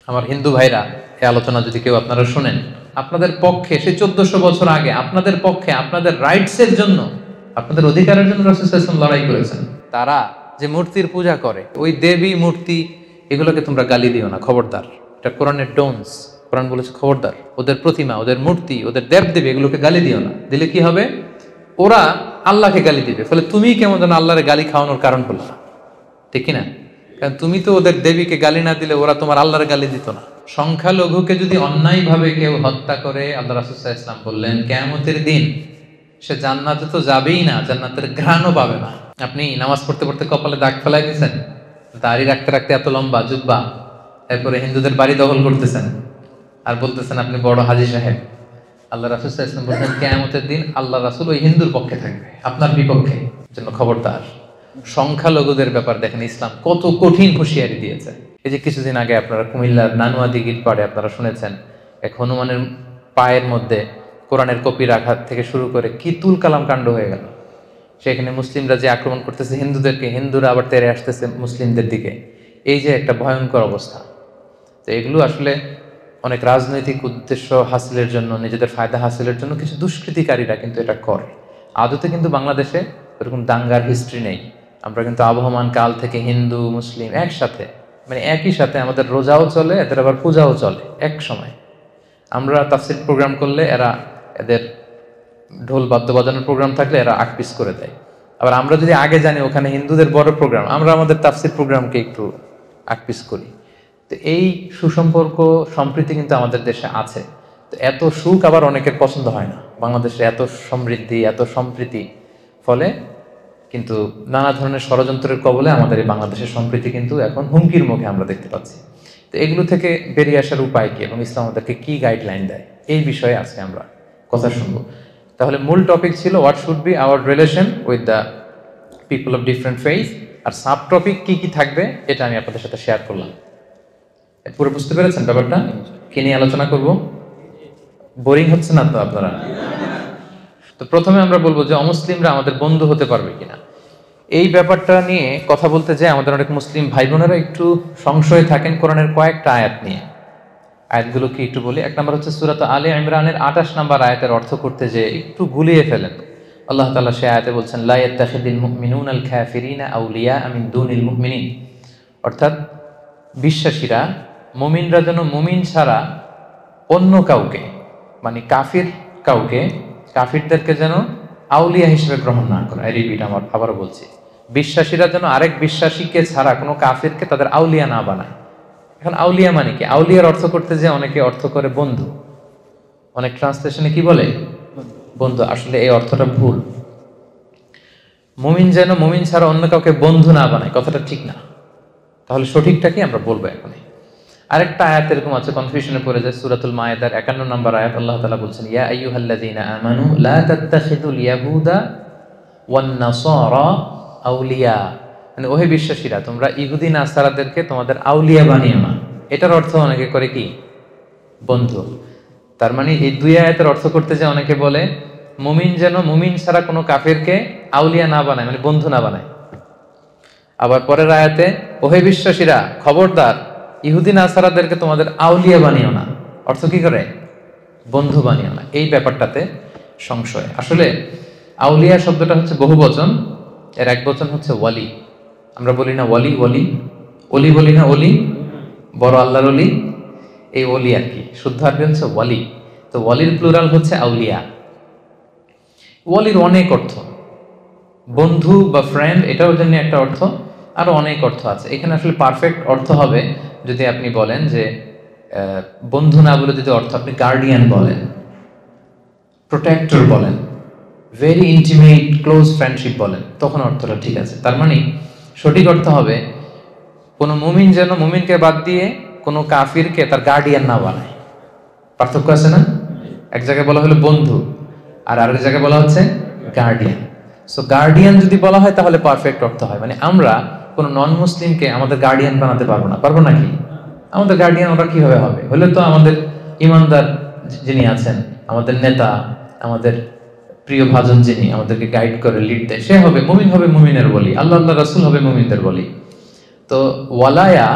আমার হিন্দু ভাইরা, এই আলোচনা যদি কেউ আপনারা শুনেন, আপনাদের পক্ষে সে 1400 বছর আগে আপনাদের পক্ষে আপনাদের রাইটসের জন্য, আপনাদের অধিকারের জন্য রাসূল সাল্লাল্লাহু আলাইহি ওয়াসাল্লাম লড়াই করেছেন। তারা যে মূর্তির পূজা করে, ওই দেবী মূর্তি, এগুলোকে তোমরা গালি দিও না, খবরদার। এটা কোরআনের ডোন্স। কোরআন বলেছে খবরদার, ওদের প্রতিমা, ওদের মূর্তি, ওদের দেবদেবী, এগুলোকে গালি দিও না। দিলে কি হবে? ওরা আল্লাহকে গালি দিবে, ফলে তুমি কেমন যেন আল্লাহরে গালি খাওয়ানোর কারণ হলো না, ঠিক কিনা? কারণ তুমি তো ওদের দেবীকে গালি না দিলে ওরা তোমার আল্লাহর গালি দিত না। সংখ্যালঘুকে যদি অন্যায়ভাবে কেউ হত্যা করে, আল্লাহ রাসূল সাল্লাল্লাহু আলাইহি ওয়াসাল্লাম বললেন কিয়ামতের দিন সে জান্নাতে তো যাবেই না, জান্নাতের ঘ্রাণও পাবে না। আপনি নামাজ পড়তে পড়তে কপালে দাগ ফেলাই দিয়েছেন, দাড়ি রাখতে রাখতে এত লম্বা জুব্বা, এরপরে হিন্দুদের বাড়ি দখল করতেছেন আর বলতেছেন আপনি বড় হাজী সাহেব। আল্লাহ রাসূল সাল্লাল্লাহু আলাইহি ওয়াসাল্লাম বলছেন কিয়ামতের দিন আল্লাহ রাসূল ওই হিন্দুর পক্ষে থাকবে, আপনার বিপক্ষে। জন্য খবরদার। সংখ্যালঘুদের ব্যাপার দেখেন ইসলাম কত কঠিন হুঁশিয়ারি দিয়েছে। এই যে কিছুদিন আগে আপনারা কুমিল্লার নানুয়া দিঘির পাড়ে আপনারা শুনেছেন, এক হনুমানের পায়ের মধ্যে কোরআনের কপি রাখা থেকে শুরু করে কি তুল কালাম কাণ্ড হয়ে গেল। সেখানে মুসলিমরা যে আক্রমণ করতেছে হিন্দুদেরকে, হিন্দুরা আবার তেড়ে আসতেছে মুসলিমদের দিকে। এই যে একটা ভয়ঙ্কর অবস্থা। তো এগুলো আসলে অনেক রাজনৈতিক উদ্দেশ্য হাসিলের জন্য, নিজেদের ফায়দা হাসিলের জন্য কিছু দুষ্কৃতিকারীরা কিন্তু এটা করে। আদতে কিন্তু বাংলাদেশে এরকম দাঙ্গার হিস্ট্রি নেই। আমরা কিন্তু আবহমান কাল থেকে হিন্দু মুসলিম একসাথে, মানে একই সাথে আমাদের রোজাও চলে, এদের আবার পূজাও চলে এক সময়। আমরা তাফসীর প্রোগ্রাম করলে এরা, এদের ঢোল বাদ্য বাজানোর প্রোগ্রাম থাকলে এরা আকপিস করে দেয়। আবার আমরা যদি আগে জানি ওখানে হিন্দুদের বড় প্রোগ্রাম, আমরা আমাদের তাফসীর প্রোগ্রামকে একটু আকপিস করি। তো এই সুসম্পর্ক সম্প্রীতি কিন্তু আমাদের দেশে আছে। তো এত সুখ আবার অনেকের পছন্দ হয় না। বাংলাদেশে এত সমৃদ্ধি, এত সম্প্রীতি, ফলে কিন্তু নানা ধরনের ষড়যন্ত্রের কবলে আমাদের এই বাংলাদেশের সম্প্রীতি কিন্তু এখন হুমকির মুখে আমরা দেখতে পাচ্ছি। তো এগুলো থেকে বেরিয়ে আসার উপায় কি এবং ইসলাম আমাদেরকে কি গাইডলাইন দেয়, এই বিষয়ে আজকে আমরা কথা শুনবো। তাহলে মূল টপিক ছিল what should be our relation with the people of different faith, আর সাব টপিক কি কি থাকবে এটা আমি আপনাদের সাথে শেয়ার করলাম। পুরো বুঝতে পেরেছেন ব্যাপারটা? কি নিয়ে আলোচনা করব? বোরিং হচ্ছে না তো আপনারা? তো প্রথমে আমরা বলবো যে অমুসলিমরা আমাদের বন্ধু হতে পারবে কিনা। এই ব্যাপারটা নিয়ে কথা বলতে যে আমাদের অনেক মুসলিম ভাই বোনেরা একটু সংশয়ে থাকেন কোরআনের কয়েকটা আয়াত নিয়ে। আয়াতগুলো কি একটু বলি। এক নম্বর হচ্ছে সূরা আলে ইমরানের 28 নম্বর আয়াতের অর্থ করতে যে একটু গুলিয়ে ফেলেন। আল্লাহ তাআলা সেই আয়াতে বলছেন লা ইয়াত্তাখিদিল মুমিনুনাল কাফিরিনা আউলিয়া মিন দুনিল মুমিনিন, অর্থাৎ বিশ্বাসীরা, মুমিনরা যেন মুমিন ছাড়া অন্য কাউকে, মানে কাফির কাউকে, কাফিরদেরকে যেন আউলিয়া হিসেবে গ্রহণ না করে। রিপিট, আমার আবারও বলছি, বিশ্বাসীরা যেন আরেক বিশ্বাসীকে ছাড়া কোনো কাফিরকে তাদের আউলিয়া না বানায়। এখন আউলিয়া মানে কি? আউলিয়ার অর্থ করতে যে অনেকে অর্থ করে বন্ধু, অনেক ট্রান্সলেশনে কি বলে? বন্ধু। আসলে এই অর্থটা ভুল। মুমিন যেন মুমিন ছাড়া অন্য কাউকে বন্ধু না বানায়, কথাটা ঠিক না। তাহলে সঠিকটা কি আমরা বলবো এখনই। আরেকটা আয়াত এরকম আছে, কনফিউশনে পড়ে যায়। সূরাতুল মায়েদার 51 নম্বর আয়াত, আল্লাহ তাআলা বলছেন ইয়া আইয়ুহাল্লাযীনা আমানু লা তাত্তাখিযুল ইয়াহুদা ওয়ান নাসারা আউলিয়া, মানে ওহে বিশ্বাসীরা, তোমরা ইহুদি নাসারাদেরকে তোমাদের আউলিয়া বানিও না। এটার অর্থ অনেকে করে কি? বন্ধু। তার মানে এই দুই আয়াতের অর্থ করতে যে অনেকে বলে মুমিন যেন মুমিন ছাড়া কোনো কাফিরকে আউলিয়া না বানায়, মানে বন্ধু না বানায়। আবার পরের আয়াতে ওহে বিশ্বাসীরা, খবরদার ইহুদি নাসারাদেরকে তোমাদের আউলিয়া বানিও না। অর্থ কি করে? বন্ধু বানিও না। এই ব্যাপারটাতে সংশয়। আসলে আউলিয়া শব্দটা হচ্ছে বহুবচন, এর এক বচন হচ্ছে ওয়ালি। আমরা বলি না ওয়ালি, ওয়ালি ওলি বলি না, ওলি বড় আল্লাহর ওলি, এই ওলি আর কি। শুদ্ধ আরবি হচ্ছে ওয়ালি। তো ওয়ালির প্লুরাল হচ্ছে আউলিয়া। ওয়ালির অনেক অর্থ, বন্ধু বা ফ্রেন্ড, এটাও জন্য একটা অর্থ, আরো অনেক অর্থ আছে। এখানে আসলে পারফেক্ট অর্থ হবে যদি আপনি বলেন যে বন্ধু না বলে যদি অর্থ আপনি গার্ডিয়ান বলেন, প্রোটেক্টর বলেন, ভেরি ইন্টিমেট ক্লোজ ফ্রেন্ডশিপ বলেন, তখন অর্থটা ঠিক আছে। তার মানে সঠিক অর্থ হবে কোনো মুমিন যেন মুমিনকে বাদ দিয়ে কোনো কাফিরকে তার গার্ডিয়ান না বানায়। পার্থক্য আছে না? এক জায়গায় বলা হলো বন্ধু, আর আরেক জায়গায় বলা হচ্ছে গার্ডিয়ান। সো গার্ডিয়ান যদি বলা হয় তাহলে পারফেক্ট অর্থ হয়। মানে আমরা কোনো নন মুসলিমকে আমাদের গার্ডিয়ান বানাতে পারবো না। পারবো নাকি? আমাদের গার্ডিয়ান ওরা কিভাবে হবে? হলে তো আমাদের ইমানদার যিনি আছেন, আমাদের নেতা, আমাদের প্রিয় ভাজন যিনি আমাদেরকে গাইড করে লিড দেয়, সে হবে মুমিন, হবে মুমিনের বলি, আল্লাহ আল্লাহ রাসূল হবে মুমিনদের বলি। তো ওয়ালায়া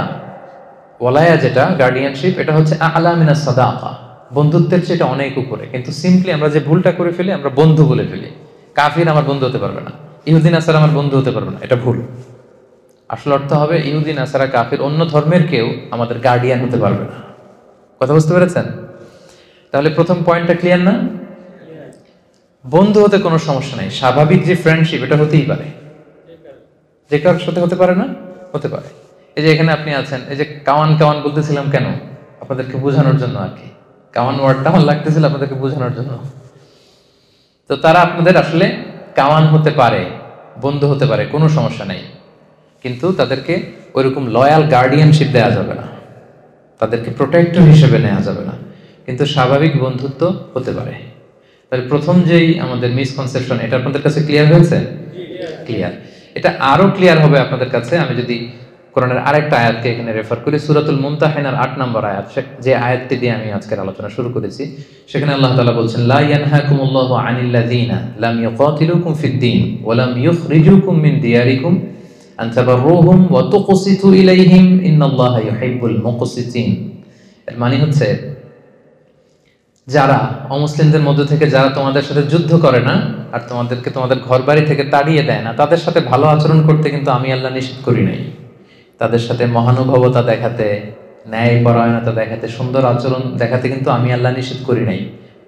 ওয়ালায়া যেটা গার্ডিয়ানশিপ, এটা হচ্ছে আ'লা মিনাস সাদাকা, বন্ধুত্বের চেয়ে এটা অনেক উপরে। কিন্তু সিম্পলি আমরা যে ভুলটা করে ফেলি, আমরা বন্ধু বলে ফেলি। কাফির আমার বন্ধু হতে পারবে না, ইহুদি নাসারা আমার বন্ধু হতে পারবে না, এটা ভুল। আসল অর্থ হবে ইহুদি নাসারা কাফির অন্য ধর্মের কেউ আমাদের গার্ডিয়ান হতে পারবে না। কথা বুঝতে পেরেছেন? তাহলে প্রথম পয়েন্টটা ক্লিয়ার না? বন্ধু হতে কোনো সমস্যা নাই, স্বাভাবিক যে ফ্রেন্ডশিপ এটা হতেই পারে। যে কারোর সাথে হতে পারে না? হতে পারে। এই যে এখানে আপনি আছেন, এই যে কাওয়ান কাওয়ান বলতেছিলাম কেন? আপনাদেরকে বোঝানোর জন্য আর কি। কাওয়ান ওয়ার্ডটা আমার লাগতেছিল আপনাদেরকে বোঝানোর জন্য। তো তারা আপনাদের আসলে কাওয়ান হতে পারে, বন্ধু হতে পারে, কোনো সমস্যা নাই। কিন্তু তাদেরকে ওইরকম লয়াল গার্ডিয়ানশিপ দেওয়া যাবে না, তাদেরকে প্রোটেক্টর হিসেবে নেওয়া যাবে না, কিন্তু স্বাভাবিক বন্ধুত্ব হতে পারে। তাহলে প্রথম যেই আমাদের মিসকনসেপশন, এটা আপনাদের কাছে ক্লিয়ার হয়েছে? ক্লিয়ার। এটা আরো ক্লিয়ার হবে আপনাদের কাছে আমি যদি কোরআনের আরেকটা আয়াতকে এখানে রেফার করি, সূরাতুল মুমতাহিনার 8 নম্বর আয়াত, যে আয়াতটি দিয়ে আমি আজকের আলোচনা শুরু করেছি। সেখানে আল্লাহ তাআলা বলছেন, লা ইয়ানহাকুমুল্লাহু আনিল্লাযীনা লাম ইউকাতিলুকুম ফিদ-দীন ওয়া লাম ইখরিজুকুম মিন দিয়ারিকুম আন তাবাররুহুম ওয়া তুকসিতু ইলাইহিম ইন্নাল্লাহা ইউহিব্বুল মুকসিতিন। এর মানে হচ্ছে, যারা অমুসলিমদের মধ্য থেকে যারা তোমাদের সাথে যুদ্ধ করে না আর তোমাদেরকে তোমাদের ঘর বাড়ি থেকে তাড়িয়ে দেয় না, তাদের সাথে ভালো আচরণ করতে কিন্তু আমি আল্লাহ নিষেধ করি নাই। তাদের সাথে মহানুভবতা দেখাতে, ন্যায় পরায়ণতা দেখাতে, সুন্দর আচরণ দেখাতে কিন্তু আমি আল্লাহ নিষেধ করি নাই,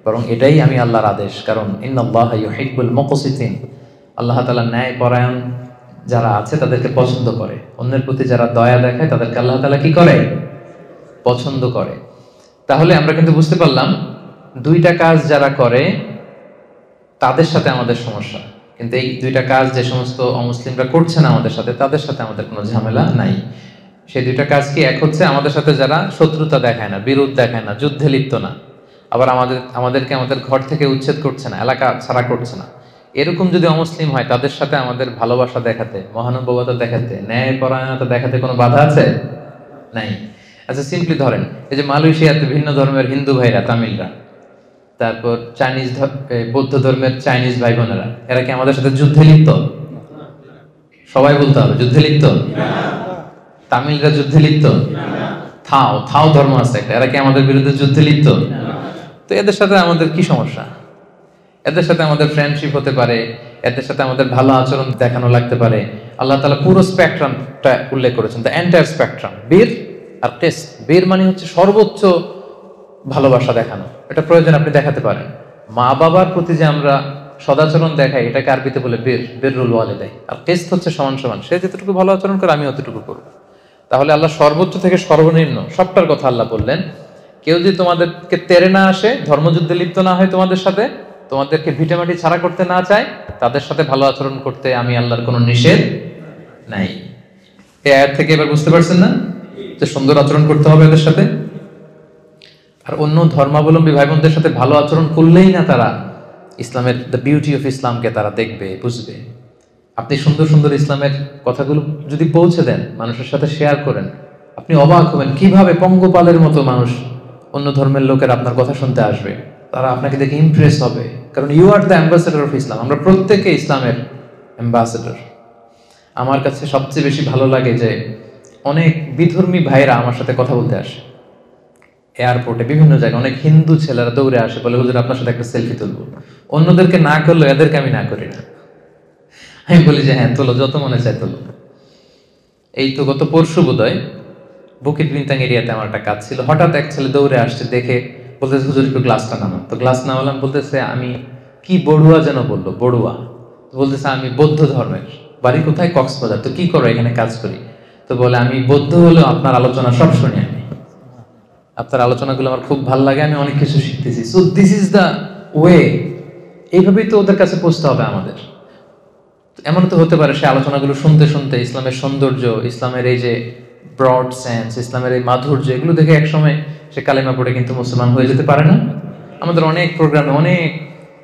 বরং এটাই আমি আল্লাহর আদেশ। কারণ ইন্নাল্লাহা ইউহিব্বুল মুকসিতিন, আল্লাহ তাআলা ন্যায় পরায়ণ যারা আছে তাদেরকে পছন্দ করে। অন্যের প্রতি যারা দয়া দেখায় তাদেরকে আল্লাহ তাআলা কি করে? পছন্দ করে। তাহলে আমরা কিন্তু বুঝতে পারলাম দুইটা কাজ যারা করে তাদের সাথে আমাদের সমস্যা, কিন্তু এই দুইটা কাজ যে সমস্ত অমুসলিমরা করছে না আমাদের সাথে, তাদের সাথে আমাদের কোনো ঝামেলা নাই। সেই দুইটা কাজ কি? এক হচ্ছে আমাদের সাথে যারা শত্রুতা দেখায় না, বিরোধ দেখায় না, যুদ্ধে লিপ্ত না, আবার আমাদেরকে আমাদের ঘর থেকে উচ্ছেদ করছে না, এলাকা ছাড়া করছে না, এরকম যদি অমুসলিম হয় তাদের সাথে আমাদের ভালোবাসা দেখাতে, মহানুভবতা দেখাতে, ন্যায় পরায়ণতা দেখাতে কোনো বাধা আছে? নাই। আচ্ছা সিম্পলি ধরেন, এই যে মালয়েশিয়াতে ভিন্ন ধর্মের হিন্দু ভাইরা, তামিলরা, তারপর চাইনিজ বৌদ্ধ ধর্মের চাইনিজ ভাই বোনেরা, এরা কি আমাদের সাথে যুদ্ধে লিপ্ত? সবাই বলতে হবে, যুদ্ধে লিপ্ত? তামিলরা যুদ্ধে লিপ্ত? থাও ধর্ম আছে একটা, এরা কি আমাদের বিরুদ্ধে যুদ্ধে লিপ্ত? তো এদের সাথে আমাদের কি সমস্যা? এদের সাথে আমাদের ফ্রেন্ডশিপ হতে পারে, এদের সাথে আমাদের ভালো আচরণ দেখানো লাগতে পারে। আল্লাহ তাআলা পুরো স্পেকট্রামটা উল্লেখ করেছেন, দ্য এন্টায়ার স্পেকট্রাম। বীর আর টেস্ট, বীর মানে হচ্ছে সর্বোচ্চ ভালোবাসা দেখানো, এটা প্রয়োজন আপনি দেখাতে পারেন। মা বাবার প্রতি যে আমরা সদাচরণ দেখাই, এটাকে আরবিতে বলে বিররুল ওয়ালিদাইন। আর টেস্ট হচ্ছে সমান সমান, সে যতটুকু ভালো আচরণ করে আমি অতটুকু করব। তাহলে আল্লাহ সর্বোচ্চ থেকে সর্বনিম্ন সবটার কথা আল্লাহ বললেন। কেউ যদি তোমাদেরকে তেড়ে না আসে, ধর্মযুদ্ধে লিপ্ত না হয়, তোমাদের সাথে তোমাদেরকে ভিটেমাটি ছাড়া করতে না চায়, তাদের সাথে ভালো আচরণ করতে আমি আল্লাহর কোনো নিষেধ নাই। এই আয়াত থেকে এবার বুঝতে পারছেন না যে সুন্দর আচরণ করতে হবে এদের সাথে? আর অন্য ধর্মাবলম্বী ভাই বোনদের সাথে ভালো আচরণ করলেই না তারা ইসলামের দ্য বিউটি অফ ইসলামকে তারা দেখবে, বুঝবে। আপনি সুন্দর সুন্দর ইসলামের কথাগুলো যদি পৌঁছে দেন, মানুষের সাথে শেয়ার করেন, আপনি অবাক হবেন কিভাবে পঙ্গপালের মতো মানুষ, অন্য ধর্মের লোকের আপনার কথা শুনতে আসবে, তারা আপনাকে দেখে ইমপ্রেস হবে। কারণ you are the ambassador of Islam. আমরা প্রত্যেকে ইসলামের অ্যাম্বাসেডর। আমার কাছে সবচেয়ে বেশি ভালো লাগে যে অনেক বিধর্মী ভাইরা আমার সাথে কথা বলতে আসে। এয়ারপোর্টে, বিভিন্ন জায়গায় অনেক হিন্দু ছেলেরা দৌড়ে আসে, বলে হুজুর আপনার সাথে একটা সেলফি তুলবো। অন্যদেরকে না করলেও এদেরকে আমি না করি না। আমি বলি যে হ্যাঁ তোলো, যত মনে চায় তোলো। এই তো গত পরশু বোধহয় বুকিট বিনতাং এরিয়াতে আমার একটা কাজ ছিল, হঠাৎ এক ছেলে দৌড়ে আসছে, দেখে বলতেছে হুজুর একটু গ্লাসটা নামান। তো গ্লাস নামালাম, বলতেছে আমি কি বড়ুয়া যেন বললো, বড়ুয়া। বলতেছে আমি বৌদ্ধ ধর্মের, বাড়ি কোথায়? কক্সবাজার। তো কি করো? এখানে কাজ করি। তো বলে আমি বৌদ্ধ হলেও আপনার আলোচনা সব শুনি, আমি আপনার আলোচনাগুলো আমার খুব ভালো লাগে, আমি অনেক কিছু শিখতেছি। So this is the way. এইভাবেই তো ওদের কাছে পৌঁছতে হবে আমাদের। এমন তো হতে পারে সে আলোচনাগুলো শুনতে শুনতে ইসলামের সৌন্দর্য, ইসলামের এই যে ব্রড সেন্স, ইসলামের এই মাধুর্য, এগুলো দেখে একসময় সে কালেমা পড়ে কিন্তু মুসলমান হয়ে যেতে পারে না? আমাদের অনেক প্রোগ্রামে অনেক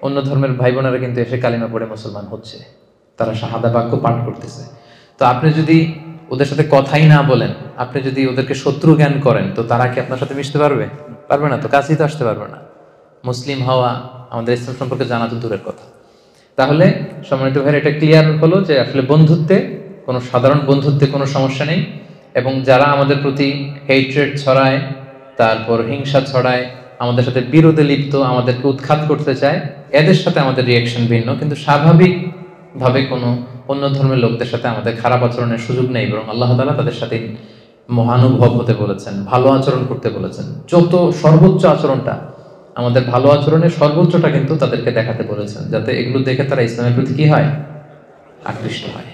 অন্য ধর্মের ভাই বোনেরা কিন্তু এসে কালেমা পড়ে মুসলমান হচ্ছে, তারা শাহাদা বাক্য পাঠ করতেছে। তো আপনি যদি ওদের সাথে কথাই না বলেন, আপনি যদি ওদেরকে শত্রু জ্ঞান করেন, তো তারা কি আপনার সাথে মিশতে পারবে? পারবে না, তো কাছেই তো আসতে পারবে না। মুসলিম হওয়া, আমাদের ইসলাম সম্পর্কে জানা তো দূরের কথা। তাহলে সম্মানিত ভাইরা, এটা ক্লিয়ার হলো যে আসলে বন্ধুত্বে, কোনো সাধারণ বন্ধুত্বে কোনো সমস্যা নেই, এবং যারা আমাদের প্রতি হেট্রেড ছড়ায়, তারপর হিংসা ছড়ায়, আমাদের সাথে বিরোধে লিপ্ত, আমাদেরকে উৎখাত করতে চায়, এদের সাথে আমাদের রিয়াকশন ভিন্ন। কিন্তু স্বাভাবিকভাবে কোনো অন্য ধর্মের লোকদের সাথে আমাদের খারাপ আচরণের সুযোগ নেই, বরং আল্লাহ তাআলা তাদের সাথে মহানুভব হতে বলেছেন, ভালো আচরণ করতে বলেছেন। যত সর্বোচ্চ আচরণটা, আমাদের ভালো আচরণের সর্বোচ্চটা কিন্তু তাদেরকে দেখাতে বলেছেন, যাতে এগুলো দেখে তারা ইসলামের প্রতি কি হয়, আকৃষ্ট হয়।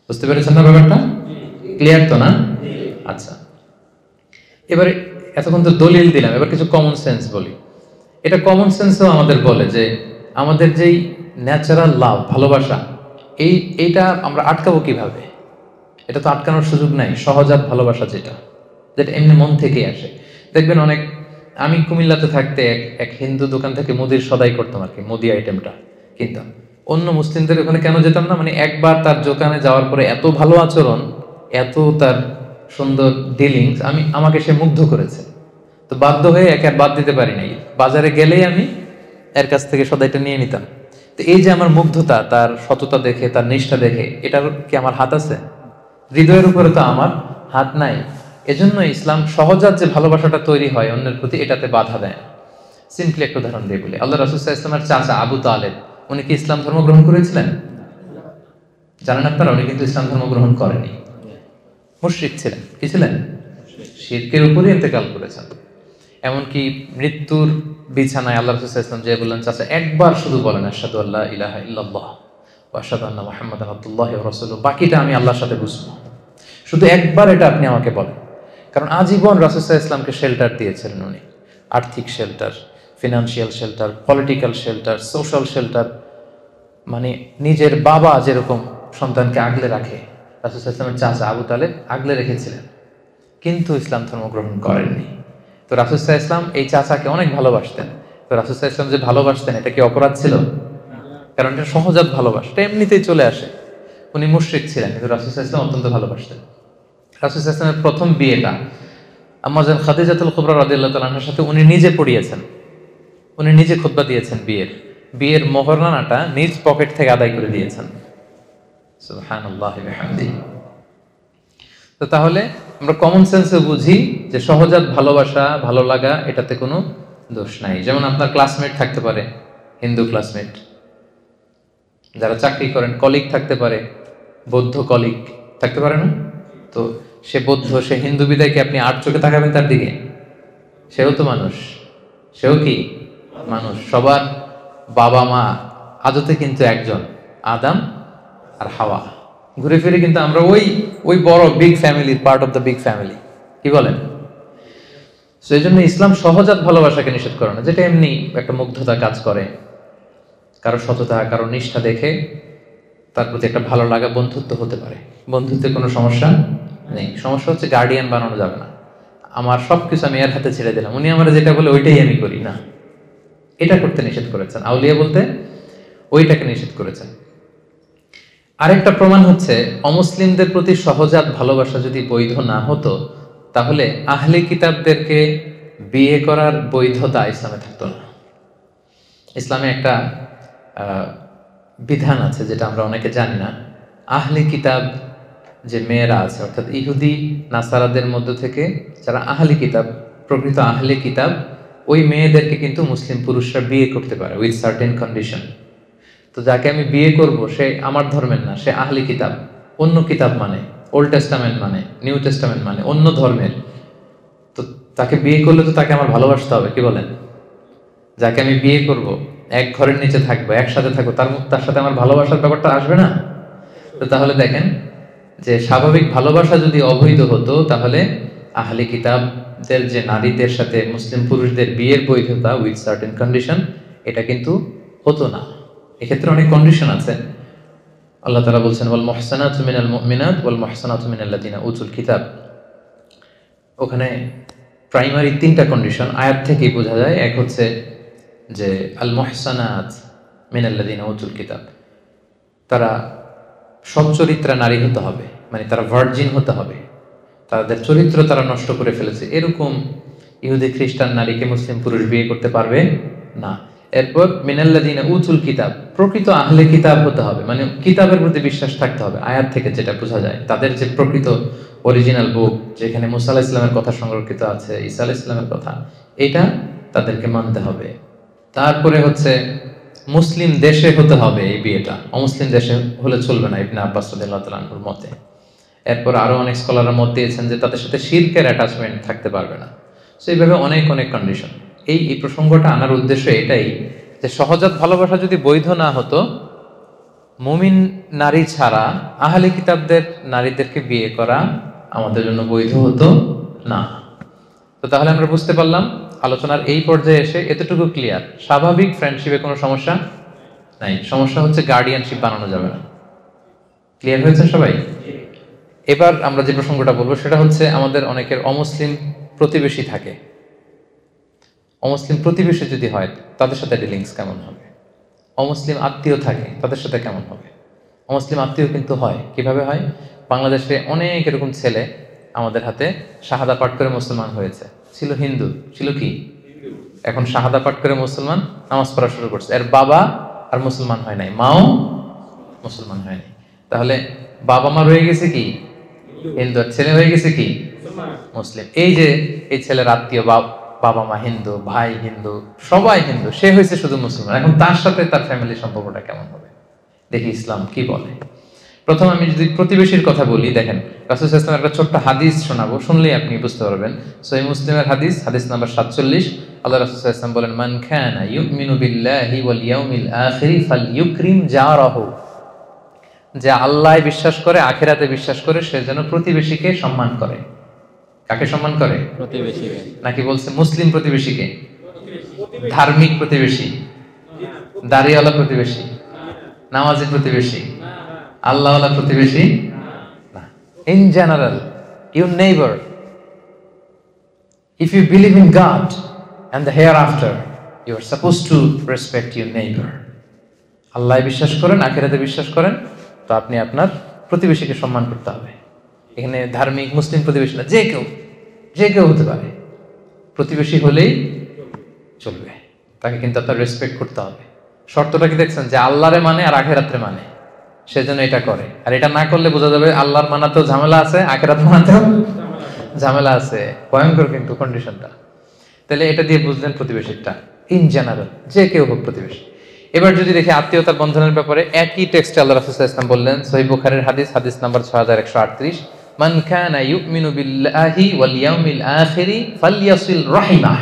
বুঝতে পেরেছেন না ব্যাপারটা? ক্লিয়ার তো না? আচ্ছা, এবারে এতক্ষণ তো দলিল দিলাম, এবার কিছু কমন সেন্স বলি। এটা কমন সেন্সও আমাদের বলে যে আমাদের যেই ন্যাচারাল লাভ, ভালোবাসা, এইটা আমরা আটকাবো কিভাবে? এটা তো আটকানোর সুযোগ নাই। সহজাত ভালোবাসা যেটা এমনি মন থেকেই আসে। দেখবেন অনেক, আমি কুমিল্লাতে থাকতে এক হিন্দু দোকান থেকে মুদির সদাই করতাম আর কি, মুদি আইটেমটা কিনতাম। অন্য মুসলিমদের ওখানে কেন যেতাম না, মানে একবার তার দোকানে যাওয়ার পরে এত ভালো আচরণ, এত তার সুন্দর ডিলিংস, আমাকে সে মুগ্ধ করেছে। তো বাধ্য হয়ে একে আর বাদ দিতে পারি নাই। বাজারে গেলেই আমি এর কাছ থেকে সদাইটা নিয়ে নিতাম। তো এই যে আমার মুগ্ধতা, তার সততা দেখে, তার নিষ্ঠা দেখে, এটার কি আমার হাত আছে? হৃদয়ের উপরে তো আমার হাত নাই। এজন্য ইসলাম সহজাত যে ভালোবাসাটা তৈরি হয় অন্যের প্রতি, এটাতে বাধা দেয় না। সিম্পলি একটা উদাহরণ দিয়ে বলি, আল্লাহ রাসূল সাল্লাল্লাহু আলাইহি ওয়াসাল্লামের চাচা আবু তালেব, উনি কি ইসলাম ধর্ম গ্রহণ করেছিলেন? জানেন আপনারা? উনি কিন্তু ইসলাম ধর্ম গ্রহণ করেনি, মুশরিক ছিলেন। কি ছিলেন? শিরকের উপরই ইন্তেকাল করেছেন। এমনকি মৃত্যুর বিছানায় আল্লাহ রাসূল সাল্লাল্লাহু আলাইহি ওয়াসাল্লাম যে বললেন, চাচা একবার শুধু বলেন আশহাদু আল্লা ইলাহা ইল্লাল্লাহ ওয়া আশহাদু আন্না মুহাম্মাদান আবদুল্লাহি ওয়া রাসূলুহু, বাকিটা আমি আল্লাহর সাথে বুঝবো, শুধু একবার এটা আপনি আমাকে বলেন। কারণ আজীবন রাসূল সাল্লাল্লাহু আলাইহি ওয়াসাল্লামকে শেল্টার দিয়েছিলেন উনি, আর্থিক shelter, financial shelter, political shelter, social shelter. মানে নিজের বাবা যেরকম সন্তানকে আগলে রাখে, রাসূল সাল্লাল্লাহু আলাইহি ওয়াসাল্লামের চাচা আবু তালেব আগলে রেখেছিলেন, কিন্তু ইসলাম ধর্ম গ্রহণ করেননি। তো রাসূল সাল্লাল্লাহু আলাইহি ওয়াসাল্লাম এই চাচাকে অনেক ভালোবাসতেন। তো রাসূল সাল্লাল্লাহু আলাইহি ওয়াসাল্লাম যে ভালোবাসতেন, এটা কি অপরাধ ছিল? কারণ এটা সহজাত ভালোবাসা, এটা এমনিতেই চলে আসে। উনি মুশরিক ছিলেন, কিন্তু রাসূল সাল্লাল্লাহু আলাইহি ওয়াসাল্লাম অত্যন্ত ভালোবাসতেন। রাসূল সাল্লাল্লাহু আলাইহি ওয়াসাল্লামের প্রথম বিয়েটা আম্মা জান খাদিজাতুল কুবরা রাদিয়াল্লাহু তাআলা আনহার সাথে উনি নিজে পড়িয়েছেন, উনি নিজে খুতবা দিয়েছেন। বিয়ের মোহরানাটা নিজ পকেট থেকে আদায় করে দিয়েছেন। সুবহানাল্লাহি ওয়া বিহামদিহি। তো তাহলে আমরা কমন সেন্সে বুঝি যে সহজাত ভালোবাসা, ভালো লাগা, এটাতে কোনো দোষ নাই। যেমন আপনার ক্লাসমেট থাকতে পারে, হিন্দু ক্লাসমেট, যারা চাকরি করেন, কলিগ থাকতে পারে, বৌদ্ধ কলিগ থাকতে পারে না? তো সে বৌদ্ধ, সে হিন্দু বিদায় কি আপনি আর চোখে তাকাবেন তার দিকে? সেও তো মানুষ, সেও কি মানুষ। সবার বাবা মা আদতে কিন্তু একজন, আদম আর হাওয়া। ঘুরে ফিরে কিন্তু আমরা ওই বড় বিগ ফ্যামিলির part of the big family. কি বলেন? সো এই জন্য ইসলাম সহজাত ভালোবাসাকে নিষেধ করে না, যেটা এমনি একটা মুগ্ধতা কাজ করে, কারো সততা, কারো নিষ্ঠা দেখে তার প্রতি একটা ভালো লাগা, বন্ধুত্ব হতে পারে। বন্ধুত্বে কোনো সমস্যা নেই। সমস্যা হচ্ছে গার্ডিয়ান বানানো যাবে না। আমার সবকিছু আমি এর হাতে ছেড়ে দিলাম, উনি আমার যেটা বলে ওইটাই আমি করি না, এটা করতে নিষেধ করেছেন। আউলিয়া বলতে ওইটাকে নিষেধ করেছেন। আরেকটা প্রমাণ হচ্ছে, অমুসলিমদের প্রতি সহজাত ভালোবাসা যদি বৈধ না হতো, তাহলে আহলে কিতাবদেরকে বিয়ে করার বৈধতা ইসলামে থাকতো না। ইসলামে একটা বিধান আছে যেটা আমরা অনেকে জানি না। আহলে কিতাব যে মেয়েরা আছে, অর্থাৎ ইহুদি নাসারাদের মধ্য থেকে যারা আহলে কিতাব, প্রকৃত আহলে কিতাব, ওই মেয়েদেরকে কিন্তু মুসলিম পুরুষরা বিয়ে করতে পারে উইথ সার্টেন কন্ডিশন। তো যাকে আমি বিয়ে করব, সে আমার ধর্মের না, সে আহলে কিতাব, অন্য কিতাব মানে ওল্ড টেস্টামেন্ট মানে নিউ টেস্টামেন্ট মানে অন্য ধর্মের। তো তাকে বিয়ে করলে তো তাকে আমার ভালোবাসতে হবে। কি বলেন? যাকে আমি বিয়ে করব, এক ঘরের নিচে থাকবো, একসাথে থাকবো, তার সাথে আমার ভালোবাসার ব্যাপারটা আসবে না? তো তাহলে দেখেন যে স্বাভাবিক ভালোবাসা যদি অবৈধ হতো, তাহলে আহলে কিতাবদের যে নারীদের সাথে মুসলিম পুরুষদের বিয়ের বৈধতা উইথ সার্টেন কন্ডিশন, এটা কিন্তু হতো না। এক্ষেত্রে অনেক কন্ডিশন আছে। আল্লাহ তাআলা বলছেন, ওয়াল মুহসানাতু মিনাল মুমিনাত ওয়াল মুহসানাতু মিনাল্লাযিনা উতুল কিতাব। ওখানে প্রাইমারি 3টা কন্ডিশন আয়াত থেকেই বোঝা যায়। এক হচ্ছে যে আল মুহসানাত মিনাল্লাযিনা উতুল কিতাব, তারা সচ্চরিত্রা নারী হতে হবে, মানে তারা ভার্জিন হতে হবে, তাদের চরিত্র তারা নষ্ট করে ফেলেছে, এরকম ইহুদি খ্রিস্টান নারীকে মুসলিম পুরুষ বিয়ে করতে পারবে না। এরপর মিনাল্লাযিনা উতুল কিতাব, প্রকৃত আহলে কিতাব হতে হবে, মানে কিতাবের প্রতি বিশ্বাস থাকতে হবে। আয়াত থেকে যেটা বোঝা যায়, তাদের যে প্রকৃত অরিজিনাল বুক, যেখানে মুসা আলাইহিস সালামের কথা সংরক্ষিত আছে, ঈসা আলাইহিস সালামের কথা, এটা তাদেরকে মানতে হবে। তারপরে হচ্ছে মুসলিম দেশে হতে হবে এই বিয়েটা, অমুসলিম দেশে হলে চলবে না ইবনে আব্বাস রাদিয়াল্লাহু তাআলা আনহুর মতে। এরপর আরো অনেক স্কলাররা মত দিয়েছেন যে তাদের সাথে শিরকের অ্যাটাচমেন্ট থাকতে পারবে না। সো এইভাবে অনেক অনেক কন্ডিশন। এই প্রসঙ্গটা আনার উদ্দেশ্য এটাই যে সহজাত ভালোবাসা যদি বৈধ না হতো, মুমিন নারী ছাড়া আহলে কিতাবদের নারীদেরকে বিয়ে করা আমাদের জন্য বৈধ হতো না। তো তাহলে আমরা বুঝতে পারলাম আলোচনার এই পর্যায়ে এসে এতটুকু ক্লিয়ার, স্বাভাবিক ফ্রেন্ডশিপে কোনো সমস্যা নাই, সমস্যা হচ্ছে গার্ডিয়ানশিপ বানানো যাবে না। ক্লিয়ার হয়েছে সবাই? এবার আমরা যে প্রসঙ্গটা বলবো সেটা হচ্ছে আমাদের অনেকের অমুসলিম প্রতিবেশী থাকে। অমুসলিম প্রতিবেশী যদি হয় তাদের সাথে ডিলিংস কেমন হবে? অমুসলিম আত্মীয় থাকে তাদের সাথে কেমন হবে? অমুসলিম আত্মীয় কিন্তু হয়, কিভাবে হয়? বাংলাদেশে অনেক এরকম ছেলে আমাদের হাতে শাহাদা পাঠ করে মুসলমান হয়েছে, ছিল হিন্দু, ছিল কি, এখন শাহাদা পাঠ করে মুসলমান, নামাজ পড়া শুরু করছে। এর বাবা আর মুসলমান হয় নাই, মাও মুসলমান হয় নাই। তাহলে বাবা মা রয়ে গেছে কি হিন্দু, আর ছেলে হয়ে গেছে কি মুসলিম। এই যে এই ছেলের আত্মীয় বাবা মা হিন্দু, ভাই হিন্দু, সবাই হিন্দু, সে হয়েছে শুধু মুসলমান। এখন তার সাথে তার ফ্যামিলির সম্পর্কটা কেমন হবে? দেখি ইসলাম কি বলে। প্রথম আমি যদি প্রতিবেশীর কথা বলি, দেখেন রাসূল সাল্লাল্লাহু আলাইহি ওয়াসাল্লাম একটা ছোট্ট হাদিস শোনাবো, শুনলেই আপনি বুঝতে পারবেন। সহিহ মুসলিমের হাদিস, হাদিস নাম্বার 47। আল্লাহ রাসূল সাল্লাল্লাহু আলাইহি ওয়াসাল্লাম বলেন, মান কানা ইউমিনু বিল্লাহি ওয়াল ইয়াউমিল আখির ফালইউকরিম জারাহু। যে আল্লাহয় বিশ্বাস করে, আখিরাতে বিশ্বাস করে, সে যেন প্রতিবেশীকে সম্মান করে। কাকে সম্মান করে? প্রতিবেশীকে। নাকি বলছে মুসলিম প্রতিবেশীকে? ধার্মিক প্রতিবেশী, দাড়িওয়ালা প্রতিবেশী, নামাজি প্রতিবেশী, আল্লাহওয়ালা প্রতিবেশী না। In general, your neighbour, if you believe in God and the hereafter, you are supposed to respect your neighbor. আল্লাহ বিশ্বাস করেন, আখিরাতে বিশ্বাস করেন, তো আপনি আপনার প্রতিবেশীকে সম্মান করতে হবে। এখানে ধার্মিক মুসলিম প্রতিবেশী না, যে কেউ হতে পারে, প্রতিবেশী হলেই চলবে, তাকে কিন্তু আপনার রেসপেক্ট করতে হবে। শর্তটা কি দেখছেন? যে আল্লাহরে মানে আর আখিরাতে মানে, সেজন্য এটা করে। আর এটা না করলে বোঝা যাবে আল্লাহর মানাতেও ঝামেলা আছে, আখিরাত মানাতেও ঝামেলা আছে, ভয়ঙ্কর কিন্তু কন্ডিশনটা। তাহলে এটা দিয়ে বুঝলেন প্রতিবেশীটা ইন জেনারেল, যে কেউ হোক প্রতিবেশী। এবার যদি দেখি আত্মীয়তার বন্ধনের ব্যাপারে, একই টেক্সটে আল্লাহ রাসূল সাল্লাল্লাহু আলাইহি ওয়াসাল্লাম বললেন, সহিহ বুখারীর হাদিস, হাদিস নাম্বার 6138, মান কানা ইউমিনু বিল্লাহি ওয়াল ইয়াউমিল আখিরি ফালইয়াসিল রাহিমাহ।